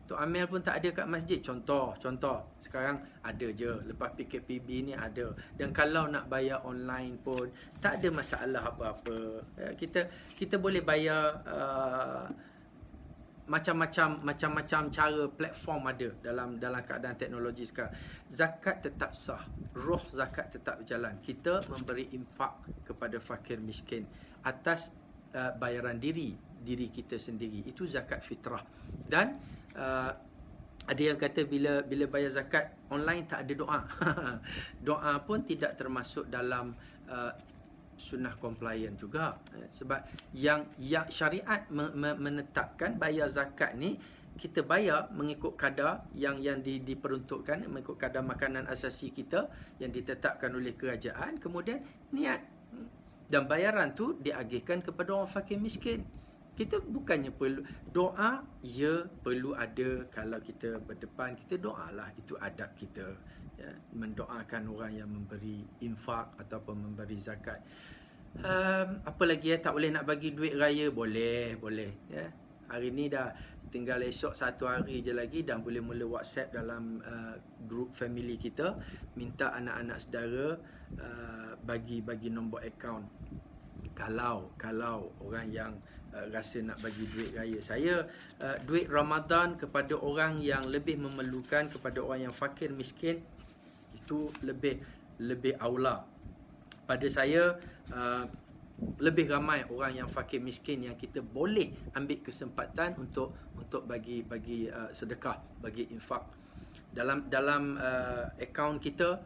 Tok Amil pun tak ada kat masjid. Contoh. Sekarang ada je. Lepas PKPB ni ada. Dan kalau nak bayar online pun tak ada masalah apa-apa. Kita boleh bayar macam-macam cara, platform ada dalam keadaan teknologi sekarang. Zakat tetap sah, roh zakat tetap berjalan. Kita memberi infak kepada fakir miskin atas bayaran diri kita sendiri. Itu zakat fitrah. Dan ada yang kata bila bayar zakat online tak ada doa. Doa pun tidak termasuk dalam sunnah compliant juga. Sebab yang syariat menetapkan bayar zakat ni, kita bayar mengikut kadar yang diperuntukkan, mengikut kadar makanan asasi kita yang ditetapkan oleh kerajaan. Kemudian niat, dan bayaran tu diagihkan kepada orang fakir miskin. Kita bukannya perlu doa, ya perlu ada. Kalau kita berdepan, kita doalah, itu adab kita, ya, mendoakan orang yang memberi infak ataupun memberi zakat. Apa lagi ya, tak boleh nak bagi duit raya? Boleh, ya. Hari ni dah tinggal esok 1 hari je lagi, dan boleh mula WhatsApp dalam group family kita, minta anak-anak saudara bagi nombor akaun. Kalau orang yang rasa nak bagi duit raya. Saya duit Ramadan kepada orang yang lebih memerlukan, kepada orang yang fakir miskin, itu lebih aula. Pada saya lebih ramai orang yang fakir miskin yang kita boleh ambil kesempatan untuk bagi sedekah, bagi infak. Dalam akaun kita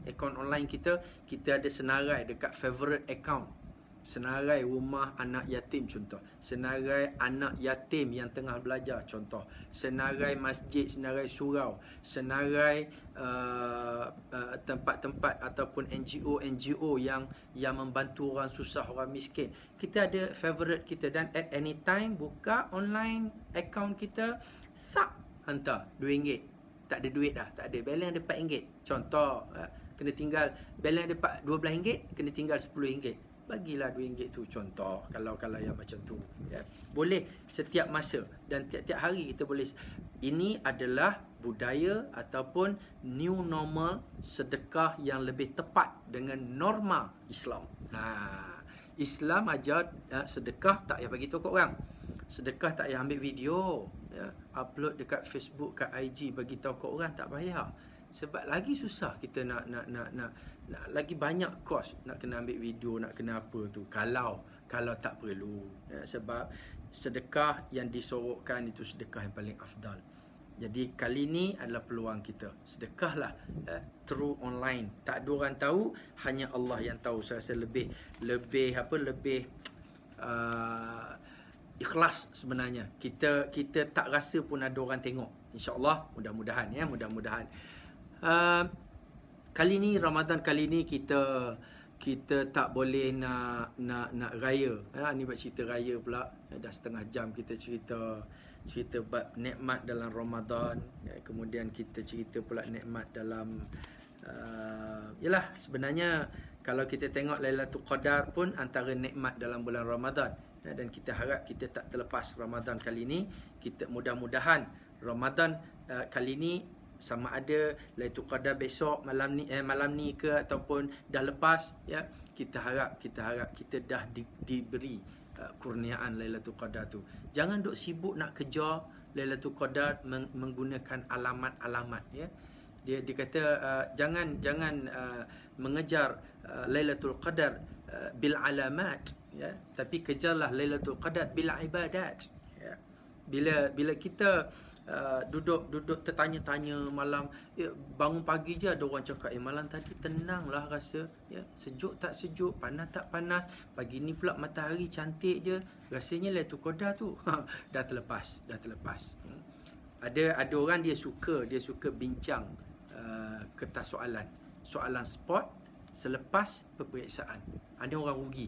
akaun online kita ada senarai dekat favorite account. Senarai rumah anak yatim contoh, senarai anak yatim yang tengah belajar contoh, senarai masjid, senarai surau, senarai tempat-tempat ataupun NGO yang membantu orang susah, orang miskin. Kita ada favorite kita, dan at any time buka online account kita, hantar RM2. Tak ada duit dah, tak ada, balance ada RM4. Contoh, kena tinggal balance ada RM12, kena tinggal RM10. Bagilah RM2 tu, contoh. Kalau yang macam tu, ya. Boleh setiap masa dan tiap-tiap hari kita boleh. Ini adalah budaya ataupun new normal sedekah yang lebih tepat dengan norma Islam. Islam ajar sedekah tak payah bagi tahu kat orang. Sedekah tak payah ambil video, ya, upload dekat Facebook, kat IG, bagi tahu kat orang, tak payah. Sebab lagi susah kita nak lagi banyak kos, nak kena ambil video, nak kena apa tu, kalau tak perlu, ya. Sebab sedekah yang disorokkan itu sedekah yang paling afdal. Jadi kali ni adalah peluang kita. Sedekahlah, through online. Tak ada orang tahu, hanya Allah yang tahu. Saya rasa lebih ikhlas sebenarnya. Kita tak rasa pun ada orang tengok. InsyaAllah, mudah-mudahan, ya, mudah-mudahan. Kali ni Ramadan kali ni kita tak boleh nak raya. Ni buat cerita raya pula. Dah setengah jam kita cerita bab nikmat dalam Ramadan. Kemudian kita cerita pula nikmat dalam yalah, sebenarnya kalau kita tengok Lailatul Qadar pun antara nikmat dalam bulan Ramadan. Dan kita harap kita tak terlepas Ramadan kali ni. Kita mudah-mudahan Ramadan kali ni sama ada Lailatul Qadar besok malam ni ke ataupun dah lepas, ya. Kita harap kita dah diberi kurniaan Lailatul Qadar tu. Jangan duk sibuk nak kejar Lailatul Qadar menggunakan alamat-alamat, ya. Dia kata jangan mengejar Lailatul Qadar bil alamat, ya, tapi kejarlah Lailatul Qadar bil ibadat, ya. Bila kita duduk tertanya-tanya malam, ya, bangun pagi je ada orang cakap malam tadi tenanglah rasa, ya, sejuk tak sejuk, panas tak panas, pagi ni pula matahari cantik je, rasanya Lailatul Qadar tu dah terlepas. Ada orang dia suka bincang kertas soalan spot selepas peperiksaan. Ada orang rugi.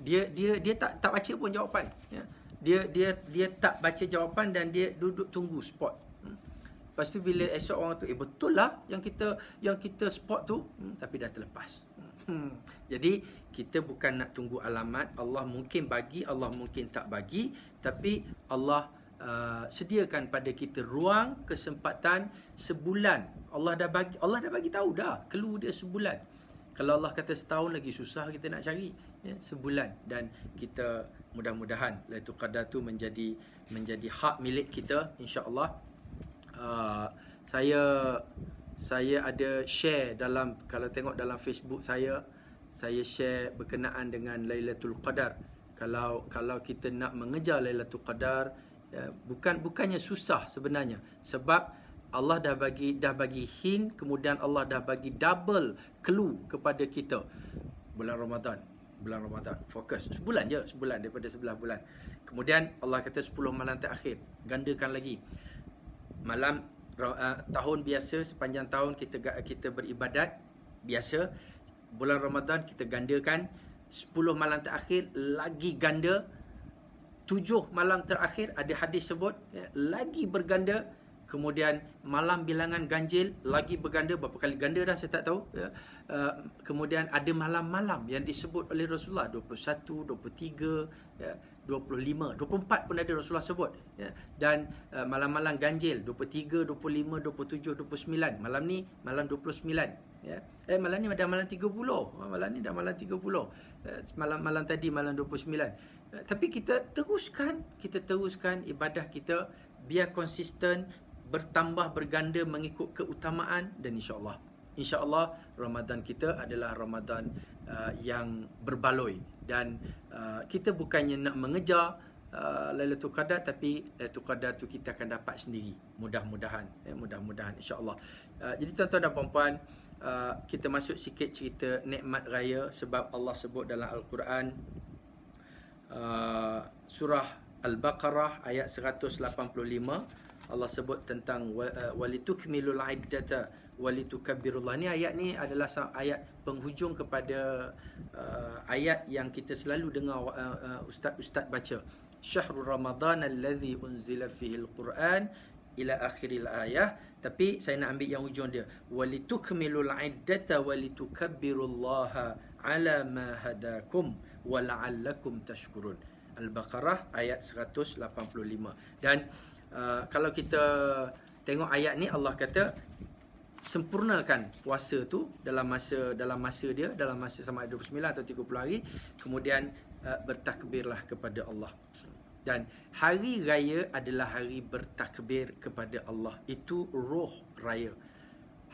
dia tak baca pun jawapan, ya. Dia tak baca jawapan dan dia duduk tunggu spot. Lepas tu bila esok orang tu betul lah yang kita spot tu, tapi dah terlepas. Jadi kita bukan nak tunggu alamat. Allah mungkin bagi, Allah mungkin tak bagi, tapi Allah sediakan pada kita ruang, kesempatan sebulan. Allah dah bagi tahu dah clue dia sebulan. Kalau Allah kata setahun lagi susah kita nak cari, ya, sebulan. Dan kita mudah-mudahan Lailatul Qadar tu menjadi hak milik kita, insya-Allah. Saya ada share kalau tengok dalam Facebook saya share berkenaan dengan Lailatul Qadar. Kalau kita nak mengejar Lailatul Qadar, ya, bukannya susah sebenarnya, sebab Allah dah bagi hint, kemudian Allah dah bagi double clue kepada kita. Bulan Ramadan, fokus sebulan daripada 11 bulan. Kemudian Allah kata 10 malam terakhir, gandakan lagi. Malam tahun biasa, sepanjang tahun kita beribadat biasa. Bulan Ramadan kita gandakan, 10 malam terakhir lagi ganda, 7 malam terakhir ada hadis sebut, ya, lagi berganda. Kemudian malam bilangan ganjil lagi berganda. Berapa kali ganda dah saya tak tahu, ya. Kemudian ada malam-malam yang disebut oleh Rasulullah, 21, 23, ya, 25, 24 pun ada Rasulullah sebut, ya. Dan malam-malam ganjil 23, 25, 27, 29. Malam ni malam 29, ya. Malam ni dah malam 30. Malam ni dah malam 30. Malam tadi malam 29. Tapi kita teruskan ibadah kita biar konsisten, bertambah berganda mengikut keutamaan, dan insya-Allah Ramadan kita adalah Ramadan yang berbaloi. Dan kita bukannya nak mengejar Lailatul Qadar, tapi Lailatul Qadar tu kita akan dapat sendiri, mudah-mudahan insya-Allah. Jadi tuan-tuan dan puan-puan, kita masuk sikit cerita nikmat raya, sebab Allah sebut dalam Al-Quran, surah Al-Baqarah ayat 185, Allah sebut tentang walitukmilul iddata walitukabbirullah. Ni ayat ni adalah ayat penghujung kepada ayat yang kita selalu dengar ustaz-ustaz baca. Syahrul Ramadan allazi unzila fihi al-Quran ila akhiril ayah. Tapi saya nak ambil yang hujung dia, walitukmilul iddata walitukabbirullaha ala ma hadakum wa la'allakum tashkurun. Al-Baqarah ayat 185. Dan kalau kita tengok ayat ni, Allah kata sempurnakan puasa tu dalam masa dia, dalam masa sama ada 29 atau 30 hari. Kemudian bertakbirlah kepada Allah. Dan hari raya adalah hari bertakbir kepada Allah. Itu roh raya.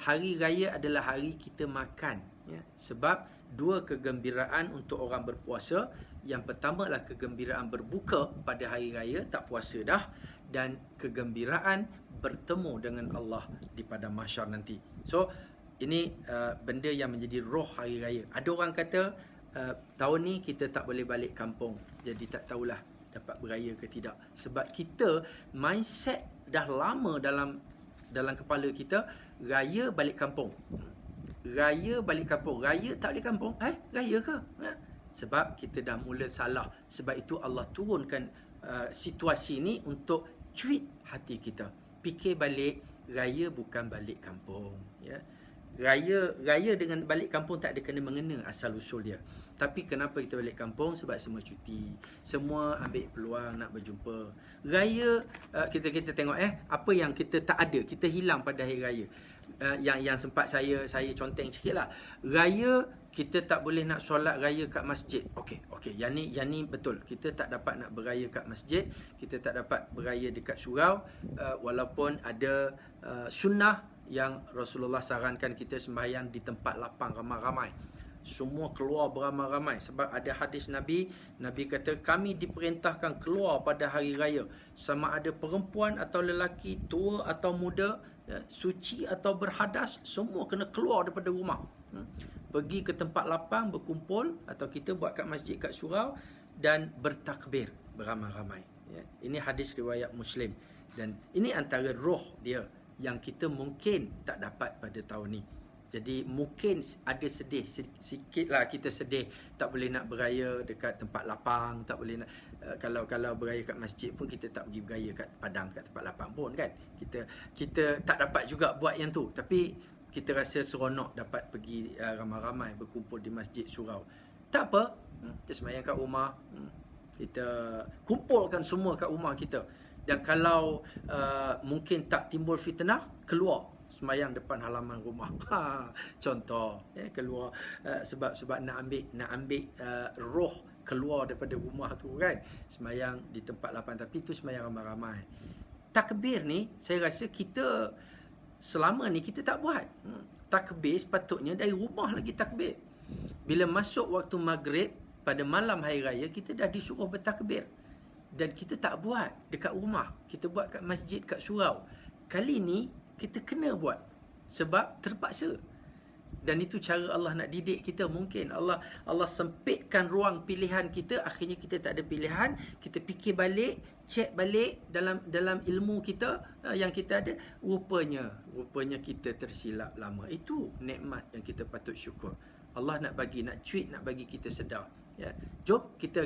Hari raya adalah hari kita makan, ya. Sebab dua kegembiraan untuk orang berpuasa. Yang pertama adalah kegembiraan berbuka pada hari raya, tak puasa dah, dan kegembiraan bertemu dengan Allah di padang mahsyar nanti. So ini benda yang menjadi roh hari raya. Ada orang kata tahun ni kita tak boleh balik kampung, jadi tak tahulah dapat beraya ke tidak. Sebab kita mindset dah lama dalam kepala kita, raya balik kampung. Raya balik kampung, raya tak balik kampung. Raya ke? Sebab kita dah mula salah. Sebab itu Allah turunkan situasi ni untuk cuit hati kita. Fikir balik, raya bukan balik kampung, ya. Raya dengan balik kampung tak ada kena mengena asal usul dia. Tapi kenapa kita balik kampung? Sebab semua cuti, semua ambil peluang nak berjumpa. Raya kita tengok apa yang kita tak ada, kita hilang pada hari raya. Yang sempat saya conteng sikitlah. Raya kita tak boleh nak solat raya kat masjid. Okey, yang ni betul. Kita tak dapat nak beraya kat masjid, kita tak dapat beraya dekat surau, walaupun ada sunnah yang Rasulullah sarankan kita sembahyang di tempat lapang ramai-ramai. Semua keluar beramai-ramai. Sebab ada hadis Nabi kata, kami diperintahkan keluar pada hari raya. Sama ada perempuan atau lelaki, tua atau muda, suci atau berhadas, semua kena keluar daripada rumah. Pergi ke tempat lapang, berkumpul, atau kita buat kat masjid, kat surau, dan bertakbir beramai-ramai. Ini hadis riwayat Muslim. Dan ini antara roh dia yang kita mungkin tak dapat pada tahun ni. Jadi mungkin ada sedih sikitlah, kita sedih tak boleh nak beraya dekat tempat lapang, tak boleh nak kalau beraya kat masjid pun kita tak pergi beraya kat padang, kat tempat lapang pun kan. Kita tak dapat juga buat yang tu, tapi kita rasa seronok dapat pergi ramai-ramai berkumpul di masjid surau. Tak apa, kita sembahyang kat rumah, kita kumpulkan semua kat rumah kita. Dan kalau mungkin tak timbul fitnah, keluar sembahyang depan halaman rumah. Contoh, keluar sebab nak ambil roh keluar daripada rumah tu kan. Sembahyang di tempat lapang, tapi itu sembahyang ramai-ramai. Takbir ni saya rasa kita selama ni kita tak buat. Takbir sepatutnya dari rumah lagi takbir. Bila masuk waktu maghrib pada malam hari raya, kita dah disuruh bertakbir. Dan kita tak buat dekat rumah, kita buat kat masjid, kat surau. Kali ni kita kena buat sebab terpaksa. Dan itu cara Allah nak didik kita. Mungkin Allah sempitkan ruang pilihan kita, akhirnya kita tak ada pilihan. Kita fikir balik, cek balik dalam ilmu kita yang kita ada, rupanya kita tersilap lama. Itu nikmat yang kita patut syukur. Allah nak bagi kita sedar. Ya, jom kita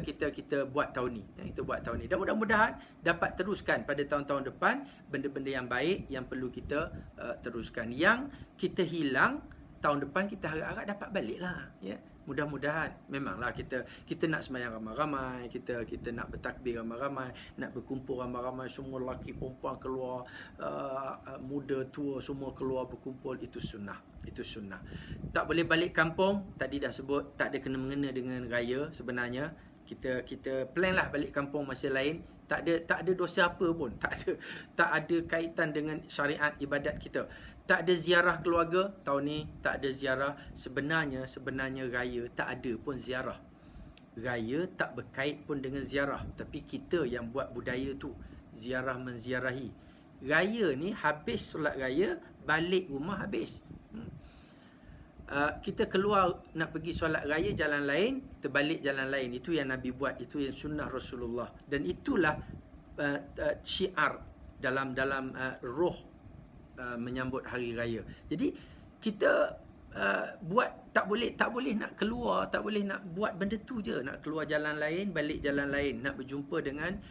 buat tahun ni. Kita buat tahun ni. Dan mudah-mudahan dapat teruskan pada tahun-tahun depan benda-benda yang baik yang perlu kita teruskan. Yang kita hilang tahun depan kita harap-harap dapat balik lah. Ya, mudah-mudahan. Memanglah kita nak sembahyang ramai-ramai, kita nak bertakbir ramai-ramai, nak berkumpul ramai-ramai, semua lelaki perempuan keluar, muda tua semua keluar berkumpul. Itu sunnah. Tak boleh balik kampung, tadi dah sebut, tak ada kena mengena dengan raya sebenarnya. Kita plan lah balik kampung masa lain. Tak ada dosa apa pun, tak ada kaitan dengan syariat ibadat kita. Tak ada ziarah keluarga tahun ni, tak ada ziarah. Sebenarnya raya tak ada pun ziarah. Raya tak berkait pun dengan ziarah, tapi kita yang buat budaya tu, ziarah menziarahi. Raya ni habis solat raya, balik rumah habis. Kita keluar nak pergi solat raya jalan lain, kita balik jalan lain. Itu yang Nabi buat, itu yang sunnah Rasulullah. Dan itulah syiar dalam roh menyambut hari raya. Jadi kita buat tak boleh nak keluar, tak boleh nak buat benda tu je, nak keluar jalan lain, balik jalan lain, nak berjumpa dengan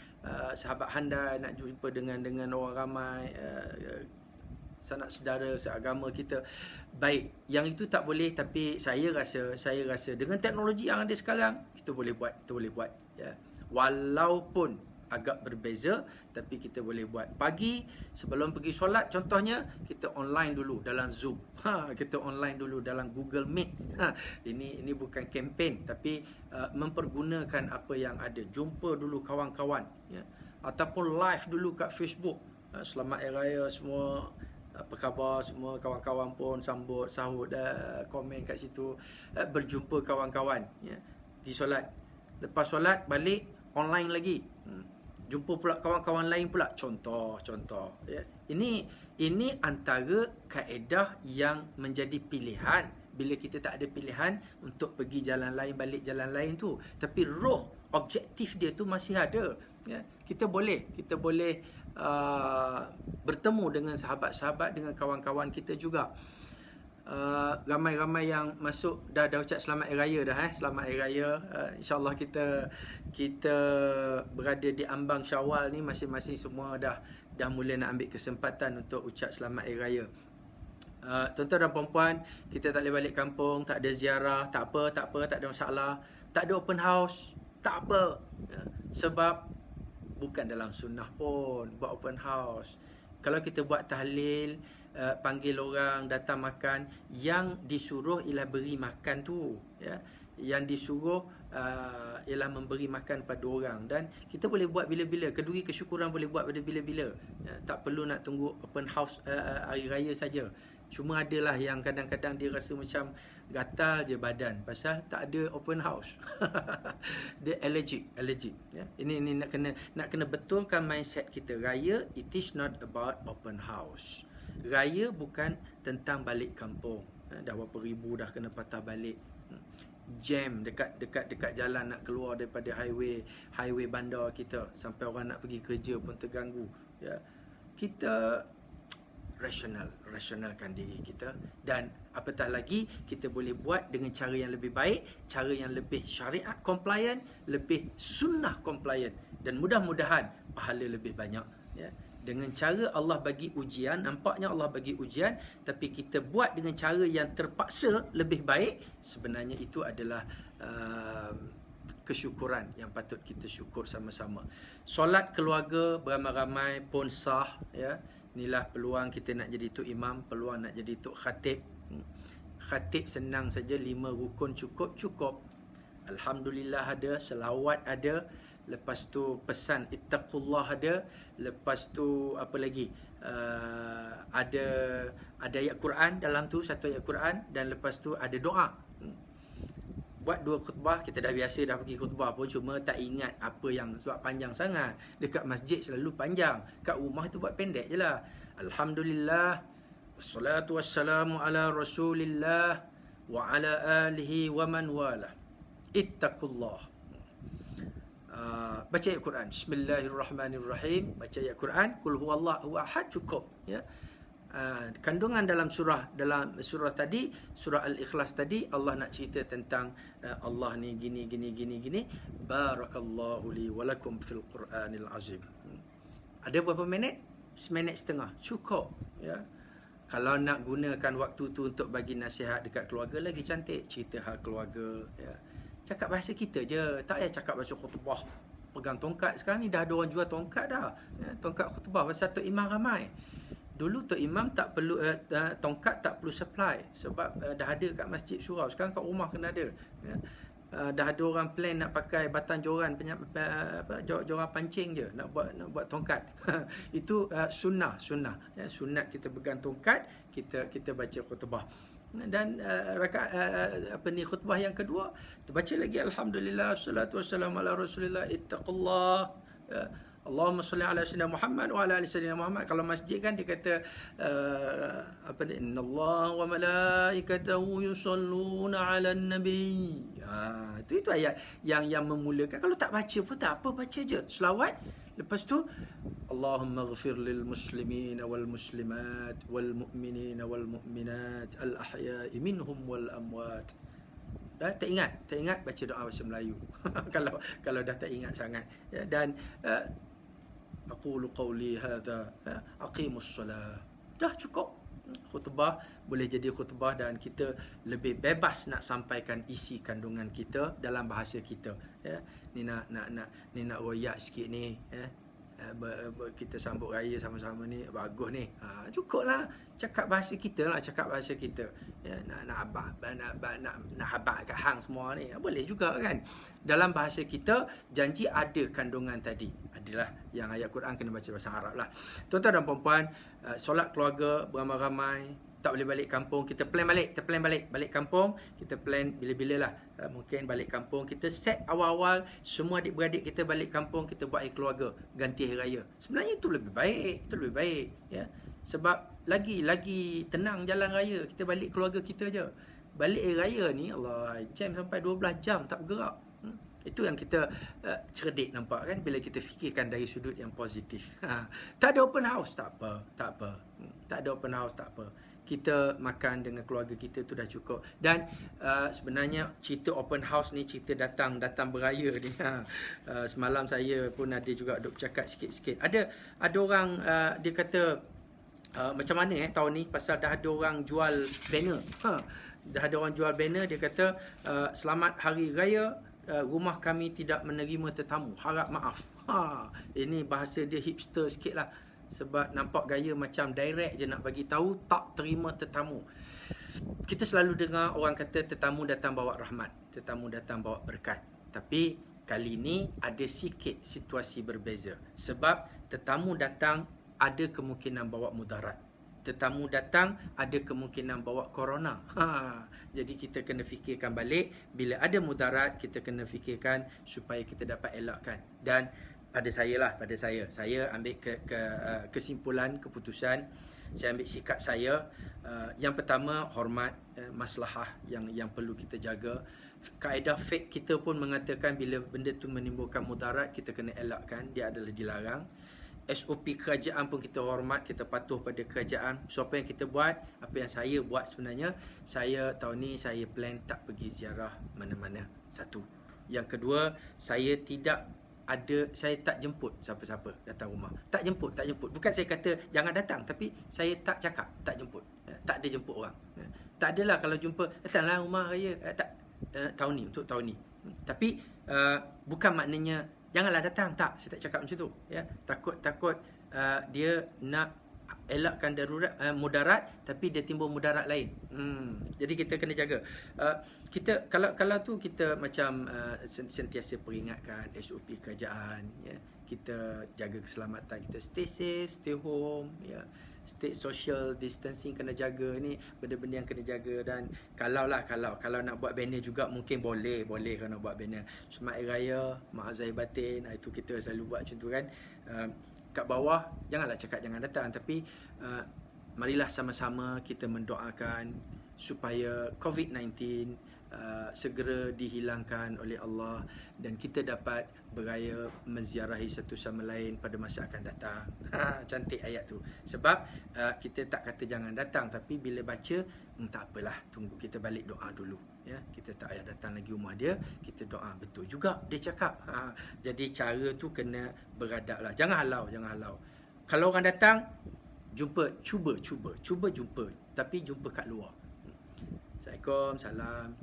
sahabat handai, nak jumpa dengan orang ramai, sanak saudara seagama kita. Baik, yang itu tak boleh, tapi saya rasa dengan teknologi yang ada sekarang kita boleh buat ya. Walaupun agak berbeza, tapi kita boleh buat. Pagi sebelum pergi solat contohnya, kita online dulu dalam Zoom. Kita online dulu dalam Google Meet. Ini bukan kempen, tapi mempergunakan apa yang ada. Jumpa dulu kawan-kawan ya. Ataupun live dulu kat Facebook. Selamat Hari Raya semua, apa khabar semua, kawan-kawan pun sahut komen kat situ, berjumpa kawan-kawan ya. Pergi solat, lepas solat balik online lagi, jumpa pula kawan-kawan lain pula, contoh ya. Ini antara kaedah yang menjadi pilihan bila kita tak ada pilihan untuk pergi jalan lain, balik jalan lain tu, tapi roh objektif dia tu masih ada ya. Kita boleh bertemu dengan sahabat-sahabat, dengan kawan-kawan kita juga. Ramai-ramai yang masuk dah ucap selamat Hari Raya dah selamat Hari Raya. InsyaAllah kita berada di ambang Syawal ni, masing-masing semua dah mula nak ambil kesempatan untuk ucap selamat Hari Raya. Tuan-tuan dan puan-puan, kita tak boleh balik kampung, tak ada ziarah, tak apa, tak ada masalah. Tak ada open house, tak apa. Sebab bukan dalam sunnah pun buat open house. Kalau kita buat tahlil, panggil orang datang makan, yang disuruh ialah beri makan tu, ya. Yang disuruh ialah memberi makan pada orang, dan kita boleh buat bila-bila. Keduri kesyukuran boleh buat pada bila-bila, ya. Tak perlu nak tunggu open house hari raya saja. Cuma adalah yang kadang-kadang dia rasa macam gatal je badan pasal tak ada open house. Dia allergic, ya. Ini nak kena betulkan mindset kita. Raya, it is not about open house. Raya bukan tentang balik kampung. Dah berapa ribu dah kena patah balik. Jam dekat jalan nak keluar daripada highway bandar kita, sampai orang nak pergi kerja pun terganggu, ya. Kita rasionalkan diri kita, dan apatah lagi kita boleh buat dengan cara yang lebih baik, cara yang lebih syariat compliant, lebih sunnah compliant, dan mudah-mudahan pahala lebih banyak, ya. Dengan cara Allah bagi ujian, nampaknya Allah bagi ujian, tapi kita buat dengan cara yang terpaksa lebih baik, sebenarnya itu adalah kesyukuran yang patut kita syukur sama-sama. Solat keluarga beramai-ramai pun sah, ya. Inilah peluang kita nak jadi tok imam, peluang nak jadi tok khatib. Khatib senang saja, 5 rukun cukup. Alhamdulillah ada, selawat ada, lepas tu pesan ittaqullah ada, lepas tu apa lagi? Ada ayat Quran dalam tu, satu ayat Quran, dan lepas tu ada doa. Buat 2 khutbah, kita dah biasa dah pergi khutbah pun, cuma tak ingat apa yang, sebab panjang sangat. Dekat masjid selalu panjang, kat rumah tu buat pendek je lah. Alhamdulillah, wassalatu wassalamu ala rasulillah wa ala alihi wa man wala. Ittaqullah. Baca ayat Quran, Bismillahirrahmanirrahim. Baca ayat Quran, Qul huwallahu ahad, cukup, ya. Kandungan dalam surah tadi, surah Al-Ikhlas tadi, Allah nak cerita tentang Allah ni gini. Barakallahu li walakum fil Quranil azim. Ada berapa minit? 1.5 minit, cukup, ya. Kalau nak gunakan waktu tu untuk bagi nasihat dekat keluarga, lagi cantik, cerita hal keluarga, ya. Cakap bahasa kita je, tak payah cakap bahasa khutbah pegang tongkat. Sekarang ni dah ada orang jual tongkat dah, ya. Tongkat khutbah, pasal tok imam ramai. Dulu tok imam tak perlu tongkat, tak perlu supply, sebab dah ada kat masjid surau. Sekarang kat rumah kena ada, ya. Dah ada orang plan nak pakai batang joran, joran pancing je nak buat tongkat. Itu sunnah, ya. Sunat kita pegang tongkat, kita baca khutbah. Dan khutbah yang kedua, terbaca lagi alhamdulillah, salatu wassalamu ala rasulillah, ittaqullah, ya. Allahumma salli ala sayyidina Muhammad wa ala ali sayyidina Muhammad. Kalau masjid kan dia kata innallaha wa malaikatahu yusalluna 'alan nabi. Itu ayat yang memulakan. Kalau tak baca pun tak apa, baca je selawat. Lepas tu Allahumma ighfir lil muslimin wal muslimat wal mu'minin wal mu'minat al ahya'i minhum wal amwat. Tak ingat baca doa bahasa Melayu. kalau dah tak ingat sangat, ya. Dan aqulu qawli hadha, aqimus solah. Dah cukup. Khutbah boleh jadi khutbah, dan kita lebih bebas nak sampaikan isi kandungan kita dalam bahasa kita, ya. Ni nak royak sikit ni, ya. Kita sambut raya sama-sama ni, bagus ni. Cukuplah cakap bahasa kita lah, ya. Nak habaq kat hang semua ni, boleh juga kan. Dalam bahasa kita, janji ada kandungan tadi. Adalah yang ayat Quran kena baca bahasa Arab lah. Tuan-tuan dan puan-puan, solat keluarga beramai-ramai, tak boleh balik kampung, kita plan balik kampung, kita plan bila-bila lah. Mungkin balik kampung, kita set awal-awal, semua adik-beradik kita balik kampung, kita buat air keluarga, ganti hari raya. Sebenarnya itu lebih baik, ya. Sebab lagi tenang jalan raya, kita balik keluarga kita je. Balik air raya ni, Allah, jam sampai 12 jam tak bergerak. Itu yang kita cerdik, nampak kan, bila kita fikirkan dari sudut yang positif. Tak ada open house, tak apa. Tak ada open house, tak apa. Kita makan dengan keluarga kita tu dah cukup. Dan sebenarnya cerita open house ni, cerita datang beraya ni. Semalam saya pun ada juga duk cakap sikit-sikit. Ada orang dia kata macam mana tahun ni, pasal dah ada orang jual banner. Dah ada orang jual banner, dia kata selamat hari raya, rumah kami tidak menerima tetamu, harap maaf. Ini bahasa dia hipster sikit lah, sebab nampak gaya macam direct je nak bagi tahu tak terima tetamu. Kita selalu dengar orang kata tetamu datang bawa rahmat, tetamu datang bawa berkat. Tapi kali ni ada sikit situasi berbeza, sebab tetamu datang ada kemungkinan bawa mudarat. Tetamu datang ada kemungkinan bawa corona. Jadi kita kena fikirkan balik, bila ada mudarat kita kena fikirkan supaya kita dapat elakkan. Dan pada saya ambil kesimpulan, keputusan, saya ambil sikap saya. Yang pertama, hormat maslahah yang perlu kita jaga. Kaedah fiqh kita pun mengatakan bila benda tu menimbulkan mudarat kita kena elakkan, dia adalah dilarang. SOP kerajaan pun kita hormat, kita patuh pada kerajaan. So apa yang kita buat, apa yang saya buat sebenarnya, saya tahun ni saya plan tak pergi ziarah mana-mana. Satu. Yang kedua, saya tak jemput siapa-siapa datang rumah. Tak jemput. Bukan saya kata jangan datang, tapi saya tak cakap, tak jemput. Tak ada jemput orang. Tak adalah kalau jumpa, datanglah rumah raya. Tahun ni, untuk tahun ni. Tapi bukan maknanya janganlah datang, tak, saya tak cakap macam tu, ya. Takut dia nak elakkan mudarat, tapi dia timbul mudarat lain. Jadi kita kena jaga. Kita kalau tu kita macam sentiasa peringatkan SOP kerajaan, ya. Kita jaga keselamatan kita, stay safe, stay home, ya. Stay social distancing kena jaga, ni benda-benda yang kena jaga. Dan kalau nak buat banner juga mungkin boleh kalau nak buat banner Selamat Hari Raya, maaf zahir batin, itu kita selalu buat macam tu kan. Kat bawah janganlah cakap jangan datang, tapi marilah sama-sama kita mendoakan supaya COVID-19 segera dihilangkan oleh Allah dan kita dapat beraya menziarahi satu sama lain pada masa akan datang. Cantik ayat tu. Sebab kita tak kata jangan datang, tapi bila baca tak apalah, tunggu kita balik doa dulu, ya. Kita tak payah datang lagi rumah dia, kita doa. Betul juga dia cakap. Jadi cara tu kena beradablah. Jangan halau. Kalau orang datang, cuba jumpa, tapi jumpa kat luar. Assalamualaikum, salam.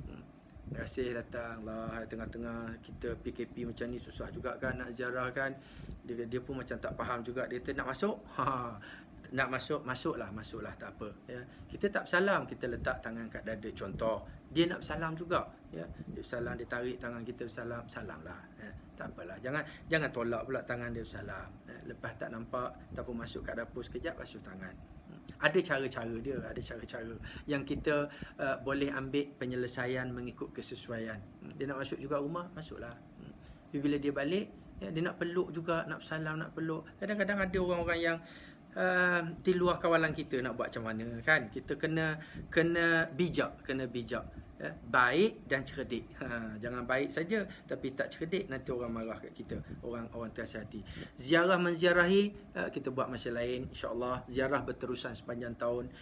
Terima kasih datang lah. Tengah-tengah kita PKP macam ni susah juga kan nak ziarah kan. Dia pun macam tak faham juga. Dia kata nak masuk. Nak masuklah tak apa, ya. Kita tak bersalam, kita letak tangan kat dada contoh. Dia nak bersalam juga, ya. Dia bersalam, dia tarik tangan kita bersalam, salamlah, ya. Tak apalah. Jangan tolak pula tangan dia bersalam. Ya. Lepas tak nampak ataupun masuk kat dapur sekejap basuh tangan. Ada cara-cara dia, ada cara-cara yang kita boleh ambil penyelesaian mengikut kesesuaian. Dia nak masuk juga rumah, masuklah. Tapi bila dia balik, ya, dia nak peluk juga, nak bersalam, nak peluk. Kadang-kadang ada orang-orang yang di luar kawalan kita, nak buat macam mana kan. Kita kena bijak, ya. Baik dan cerdik. Jangan baik saja tapi tak cerdik, nanti orang marah kat kita, orang terhati. Ziarah menziarahi kita buat masa lain, insya-Allah. Ziarah berterusan sepanjang tahun.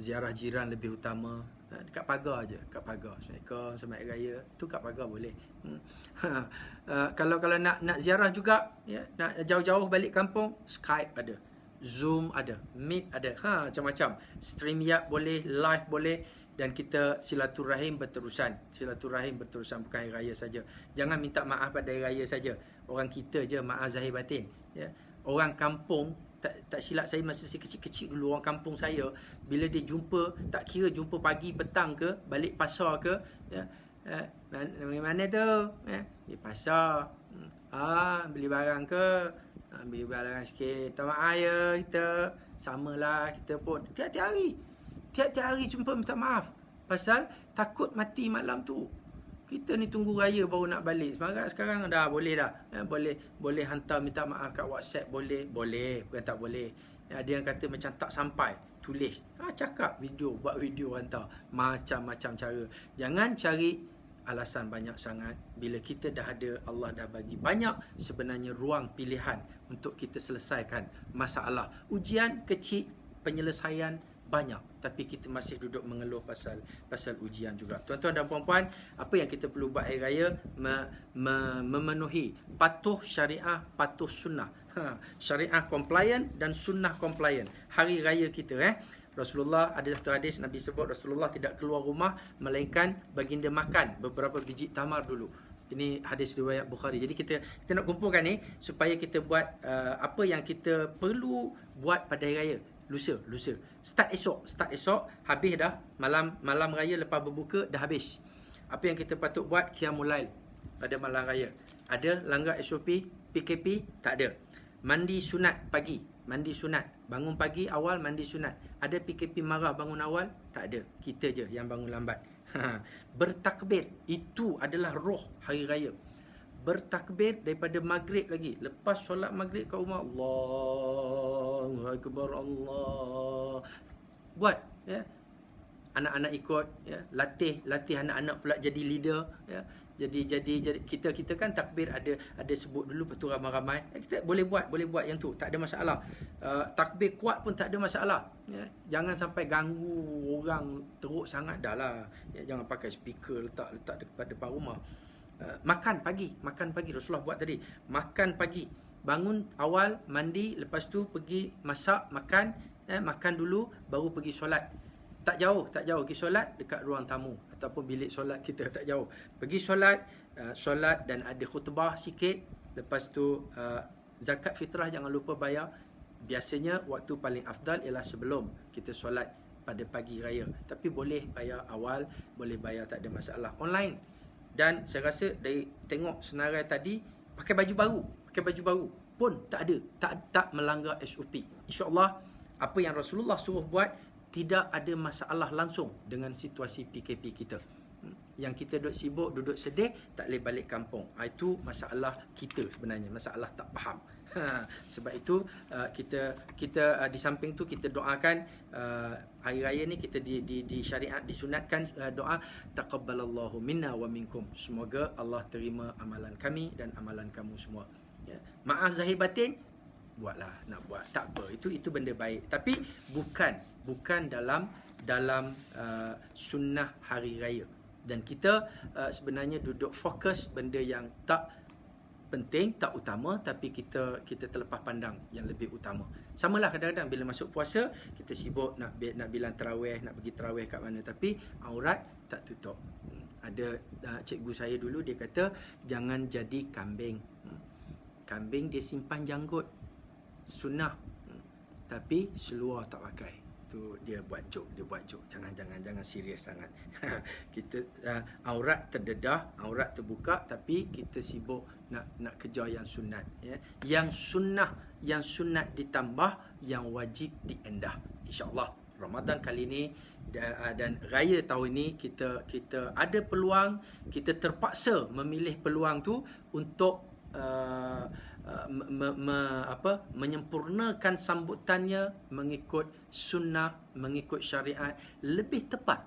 Ziarah jiran lebih utama. Dekat pagar je, kat pagar. Assalamualaikum, selamat hari raya. Tu kat pagar boleh. Kalau nak ziarah juga, ya, nak jauh-jauh balik kampung, Skype ada, Zoom ada, Meet ada, macam-macam. StreamYard boleh, live boleh. Dan kita silaturahim berterusan, bukan hari raya saja. Jangan minta maaf pada hari raya saja. Orang kita je maaf zahir batin, ya. Orang kampung, tak silap saya masa saya kecil-kecil dulu, orang kampung saya bila dia jumpa, tak kira jumpa pagi, petang ke, balik pasar ke, ya, mana tu, ya, di pasar, beli barang ke, beli barang sikit, tak maaf ya, kita samalah, kita pun tiap-tiap hari jumpa minta maaf, pasal takut mati malam tu. Kita ni tunggu raya baru nak balik. Sekarang dah boleh dah. Boleh hantar minta maaf kat WhatsApp, boleh, bukan tak boleh. Ada yang kata macam tak sampai, tulis. Cakap buat video hantar. Macam-macam cara. Jangan cari alasan banyak sangat. Bila kita dah ada, Allah dah bagi banyak sebenarnya ruang pilihan untuk kita selesaikan masalah. Ujian kecil, penyelesaian banyak, tapi kita masih duduk mengeluh pasal ujian juga. Tuan-tuan dan puan-puan, apa yang kita perlu buat hari raya? Memenuhi patuh syariah, patuh sunnah. Syariah compliant dan sunnah compliant. Hari raya kita Rasulullah, ada satu hadis Nabi sebut Rasulullah tidak keluar rumah melainkan baginda makan beberapa biji tamar dulu. Ini hadis riwayat Bukhari. Jadi kita nak kumpulkan ni supaya kita buat apa yang kita perlu buat pada hari raya. Lusa. Start esok, habis dah. Malam raya lepas berbuka dah habis. Apa yang kita patut buat? Qiyamul Lail pada malam raya. Ada langgar SOP, PKP? Tak ada. Mandi sunat pagi, mandi sunat. Bangun pagi awal mandi sunat. Ada PKP marah bangun awal? Tak ada. Kita je yang bangun lambat. Bertakbir, itu adalah roh hari raya. Bertakbir daripada maghrib lagi. Lepas solat maghrib kat rumah, Allahu Akbar, Allah. Buat, anak-anak ikut, latih anak-anak pula jadi leader, Jadi kita kan takbir ada sebut dulu, lepas tu ramai-ramai. Kita boleh buat yang tu, tak ada masalah. Takbir kuat pun tak ada masalah. Jangan sampai ganggu orang teruk sangat dah lah. Jangan pakai speaker letak depan rumah. Makan pagi Rasulullah buat tadi. Makan pagi. Bangun awal, mandi, lepas tu pergi masak, makan dulu baru pergi solat. Tak jauh pergi solat dekat ruang tamu ataupun bilik solat kita, tak jauh. Pergi solat dan ada khutbah sikit. Lepas tu zakat fitrah jangan lupa bayar. Biasanya waktu paling afdal ialah sebelum kita solat pada pagi raya. Tapi boleh bayar awal, boleh bayar, tak ada masalah. Online. Dan saya rasa dari tengok senarai tadi, pakai baju baru pun tak ada, tak melanggar SOP. InsyaAllah apa yang Rasulullah suruh buat tidak ada masalah langsung dengan situasi PKP kita. Yang kita duduk sibuk, duduk sedih, tak boleh balik kampung. Itu masalah kita sebenarnya, masalah tak faham. Sebab itu kita di samping tu kita doakan hari raya ni kita di syariat disunatkan doa taqabbalallahu minna wa minkum. Semoga Allah terima amalan kami dan amalan kamu semua. Maaf zahir batin, buatlah, nak buat tak apa, itu benda baik, tapi bukan dalam sunnah hari raya. Dan kita sebenarnya duduk fokus benda yang tak penting, tak utama, tapi kita terlepas pandang yang lebih utama. Samalah kadang-kadang bila masuk puasa kita sibuk nak bilang tarawih, nak pergi tarawih kat mana, tapi aurat tak tutup. Ada cikgu saya dulu, dia kata jangan jadi kambing. Kambing dia simpan janggut, sunnah, tapi seluar tak pakai. Tu dia buat joke. Jangan serius sangat. Kita aurat terdedah, aurat terbuka, tapi kita sibuk nak kejar yang sunat, Yang sunat ditambah, yang wajib diendah. InsyaAllah Ramadan kali ini dan raya tahun ini kita ada peluang, kita terpaksa memilih peluang tu untuk menyempurnakan sambutannya mengikut sunnah, mengikut syariat lebih tepat,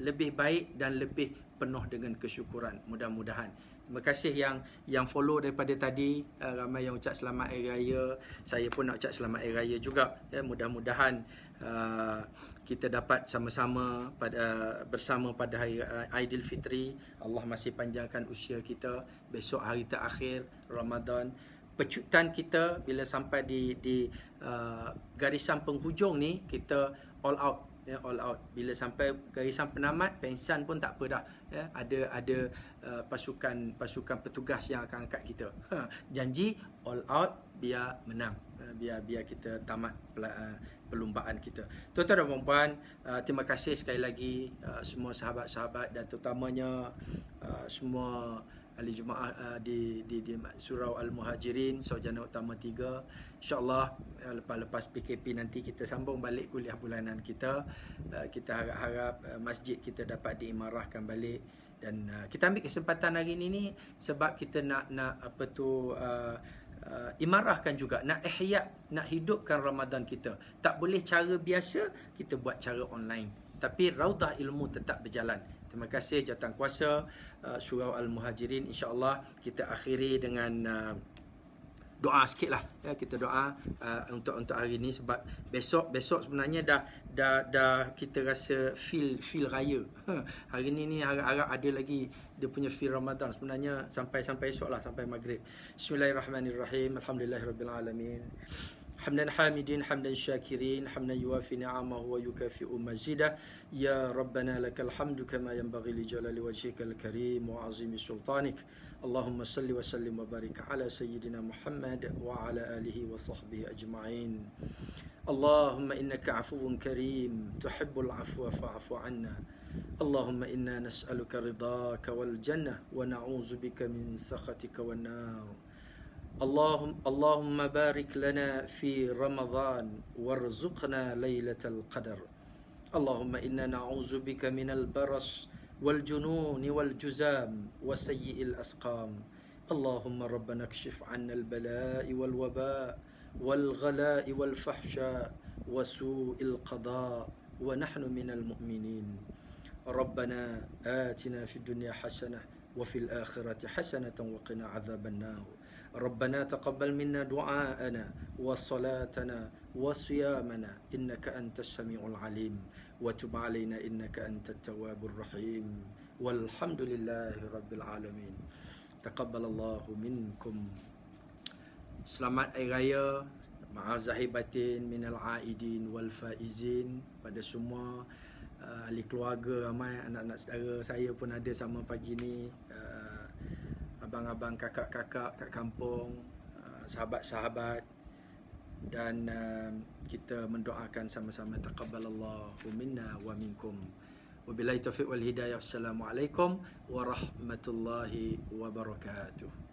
lebih baik dan lebih penuh dengan kesyukuran. Mudah-mudahan. Terima kasih yang follow daripada tadi, ramai yang ucap selamat hari raya. Saya pun nak ucap selamat hari raya juga. Mudah-mudahan kita dapat sama-sama bersama pada hari Aidilfitri. Allah masih panjangkan usia kita. Besok hari terakhir Ramadan. Pecutan kita bila sampai di garisan penghujung ni, kita all out. All out. Bila sampai garisan penamat, pensan pun tak apa dah. Ada pasukan petugas yang akan angkat kita. Janji all out biar menang. Biar kita tamat perlumbaan kita. Tuan-tuan dan puan-puan, terima kasih sekali lagi semua sahabat-sahabat dan terutamanya semua ahli jemaah di Surau Al-Muhajirin, Sarjana Utama 3. InsyaAllah lepas PKP nanti kita sambung balik kuliah bulanan kita. Kita harap masjid kita dapat diimarahkan balik. Dan kita ambil kesempatan hari ini sebab kita nak imarahkan juga, nak ihya, nak hidupkan Ramadan kita. Tak boleh cara biasa, kita buat cara online. Tapi Raudah Ilmu tetap berjalan. Terima kasih Jawatankuasa Surau Al-Muhajirin. InsyaAllah kita akhiri dengan doa sikitlah ya, kita doa untuk hari ni, sebab besok sebenarnya dah kita rasa feel raya. Hari ni harap ada lagi dia punya feel Ramadan sebenarnya sampai esok lah, sampai maghrib. Bismillahirrahmanirrahim. Alhamdulillahirabbil alamin. حمدا حامدين حمدا شاكرين حمدا يوافي نعمه ويكافئ مزيده يا ربنا لك الحمد كما ينبغي لجلال وجهك الكريم وعظيم سلطانك اللهم صل وسلم وبارك على سيدنا محمد وعلى آله وصحبه أجمعين اللهم إنك عفو كريم تحب العفو فاعف عنا اللهم إنا نسألك رضاك والجنة ونعوذ بك من سخطك والنار اللهم بارك لنا في رمضان وارزقنا ليلة القدر اللهم إنا نعوذ بك من البرص والجنون والجزام وسيء الأسقام اللهم ربنا اكشف عنا البلاء والوباء والغلاء والفحشاء وسوء القضاء ونحن من المؤمنين ربنا آتنا في الدنيا حسنة وفي الآخرة حسنة وقنا عذاب النار ربنا تقبل منا دعاءنا وصلاتنا وصيامنا إنك أنت السميع العليم وتب علينا إنك أنت التواب الرحيم والحمد لله رب العالمين تقبل الله منكم. Selamat Hari Raya, maaf zahir batin minal aidin wal faizin pada semua ahli keluarga, ramai anak-anak saudara saya pun ada sama pagi ni, abang-abang, kakak-kakak kat kampung, sahabat-sahabat, dan kita mendoakan sama-sama taqabbalallahu minna wa minkum. Wabillahi taufiq wal hidayah. Assalamualaikum warahmatullahi wabarakatuh.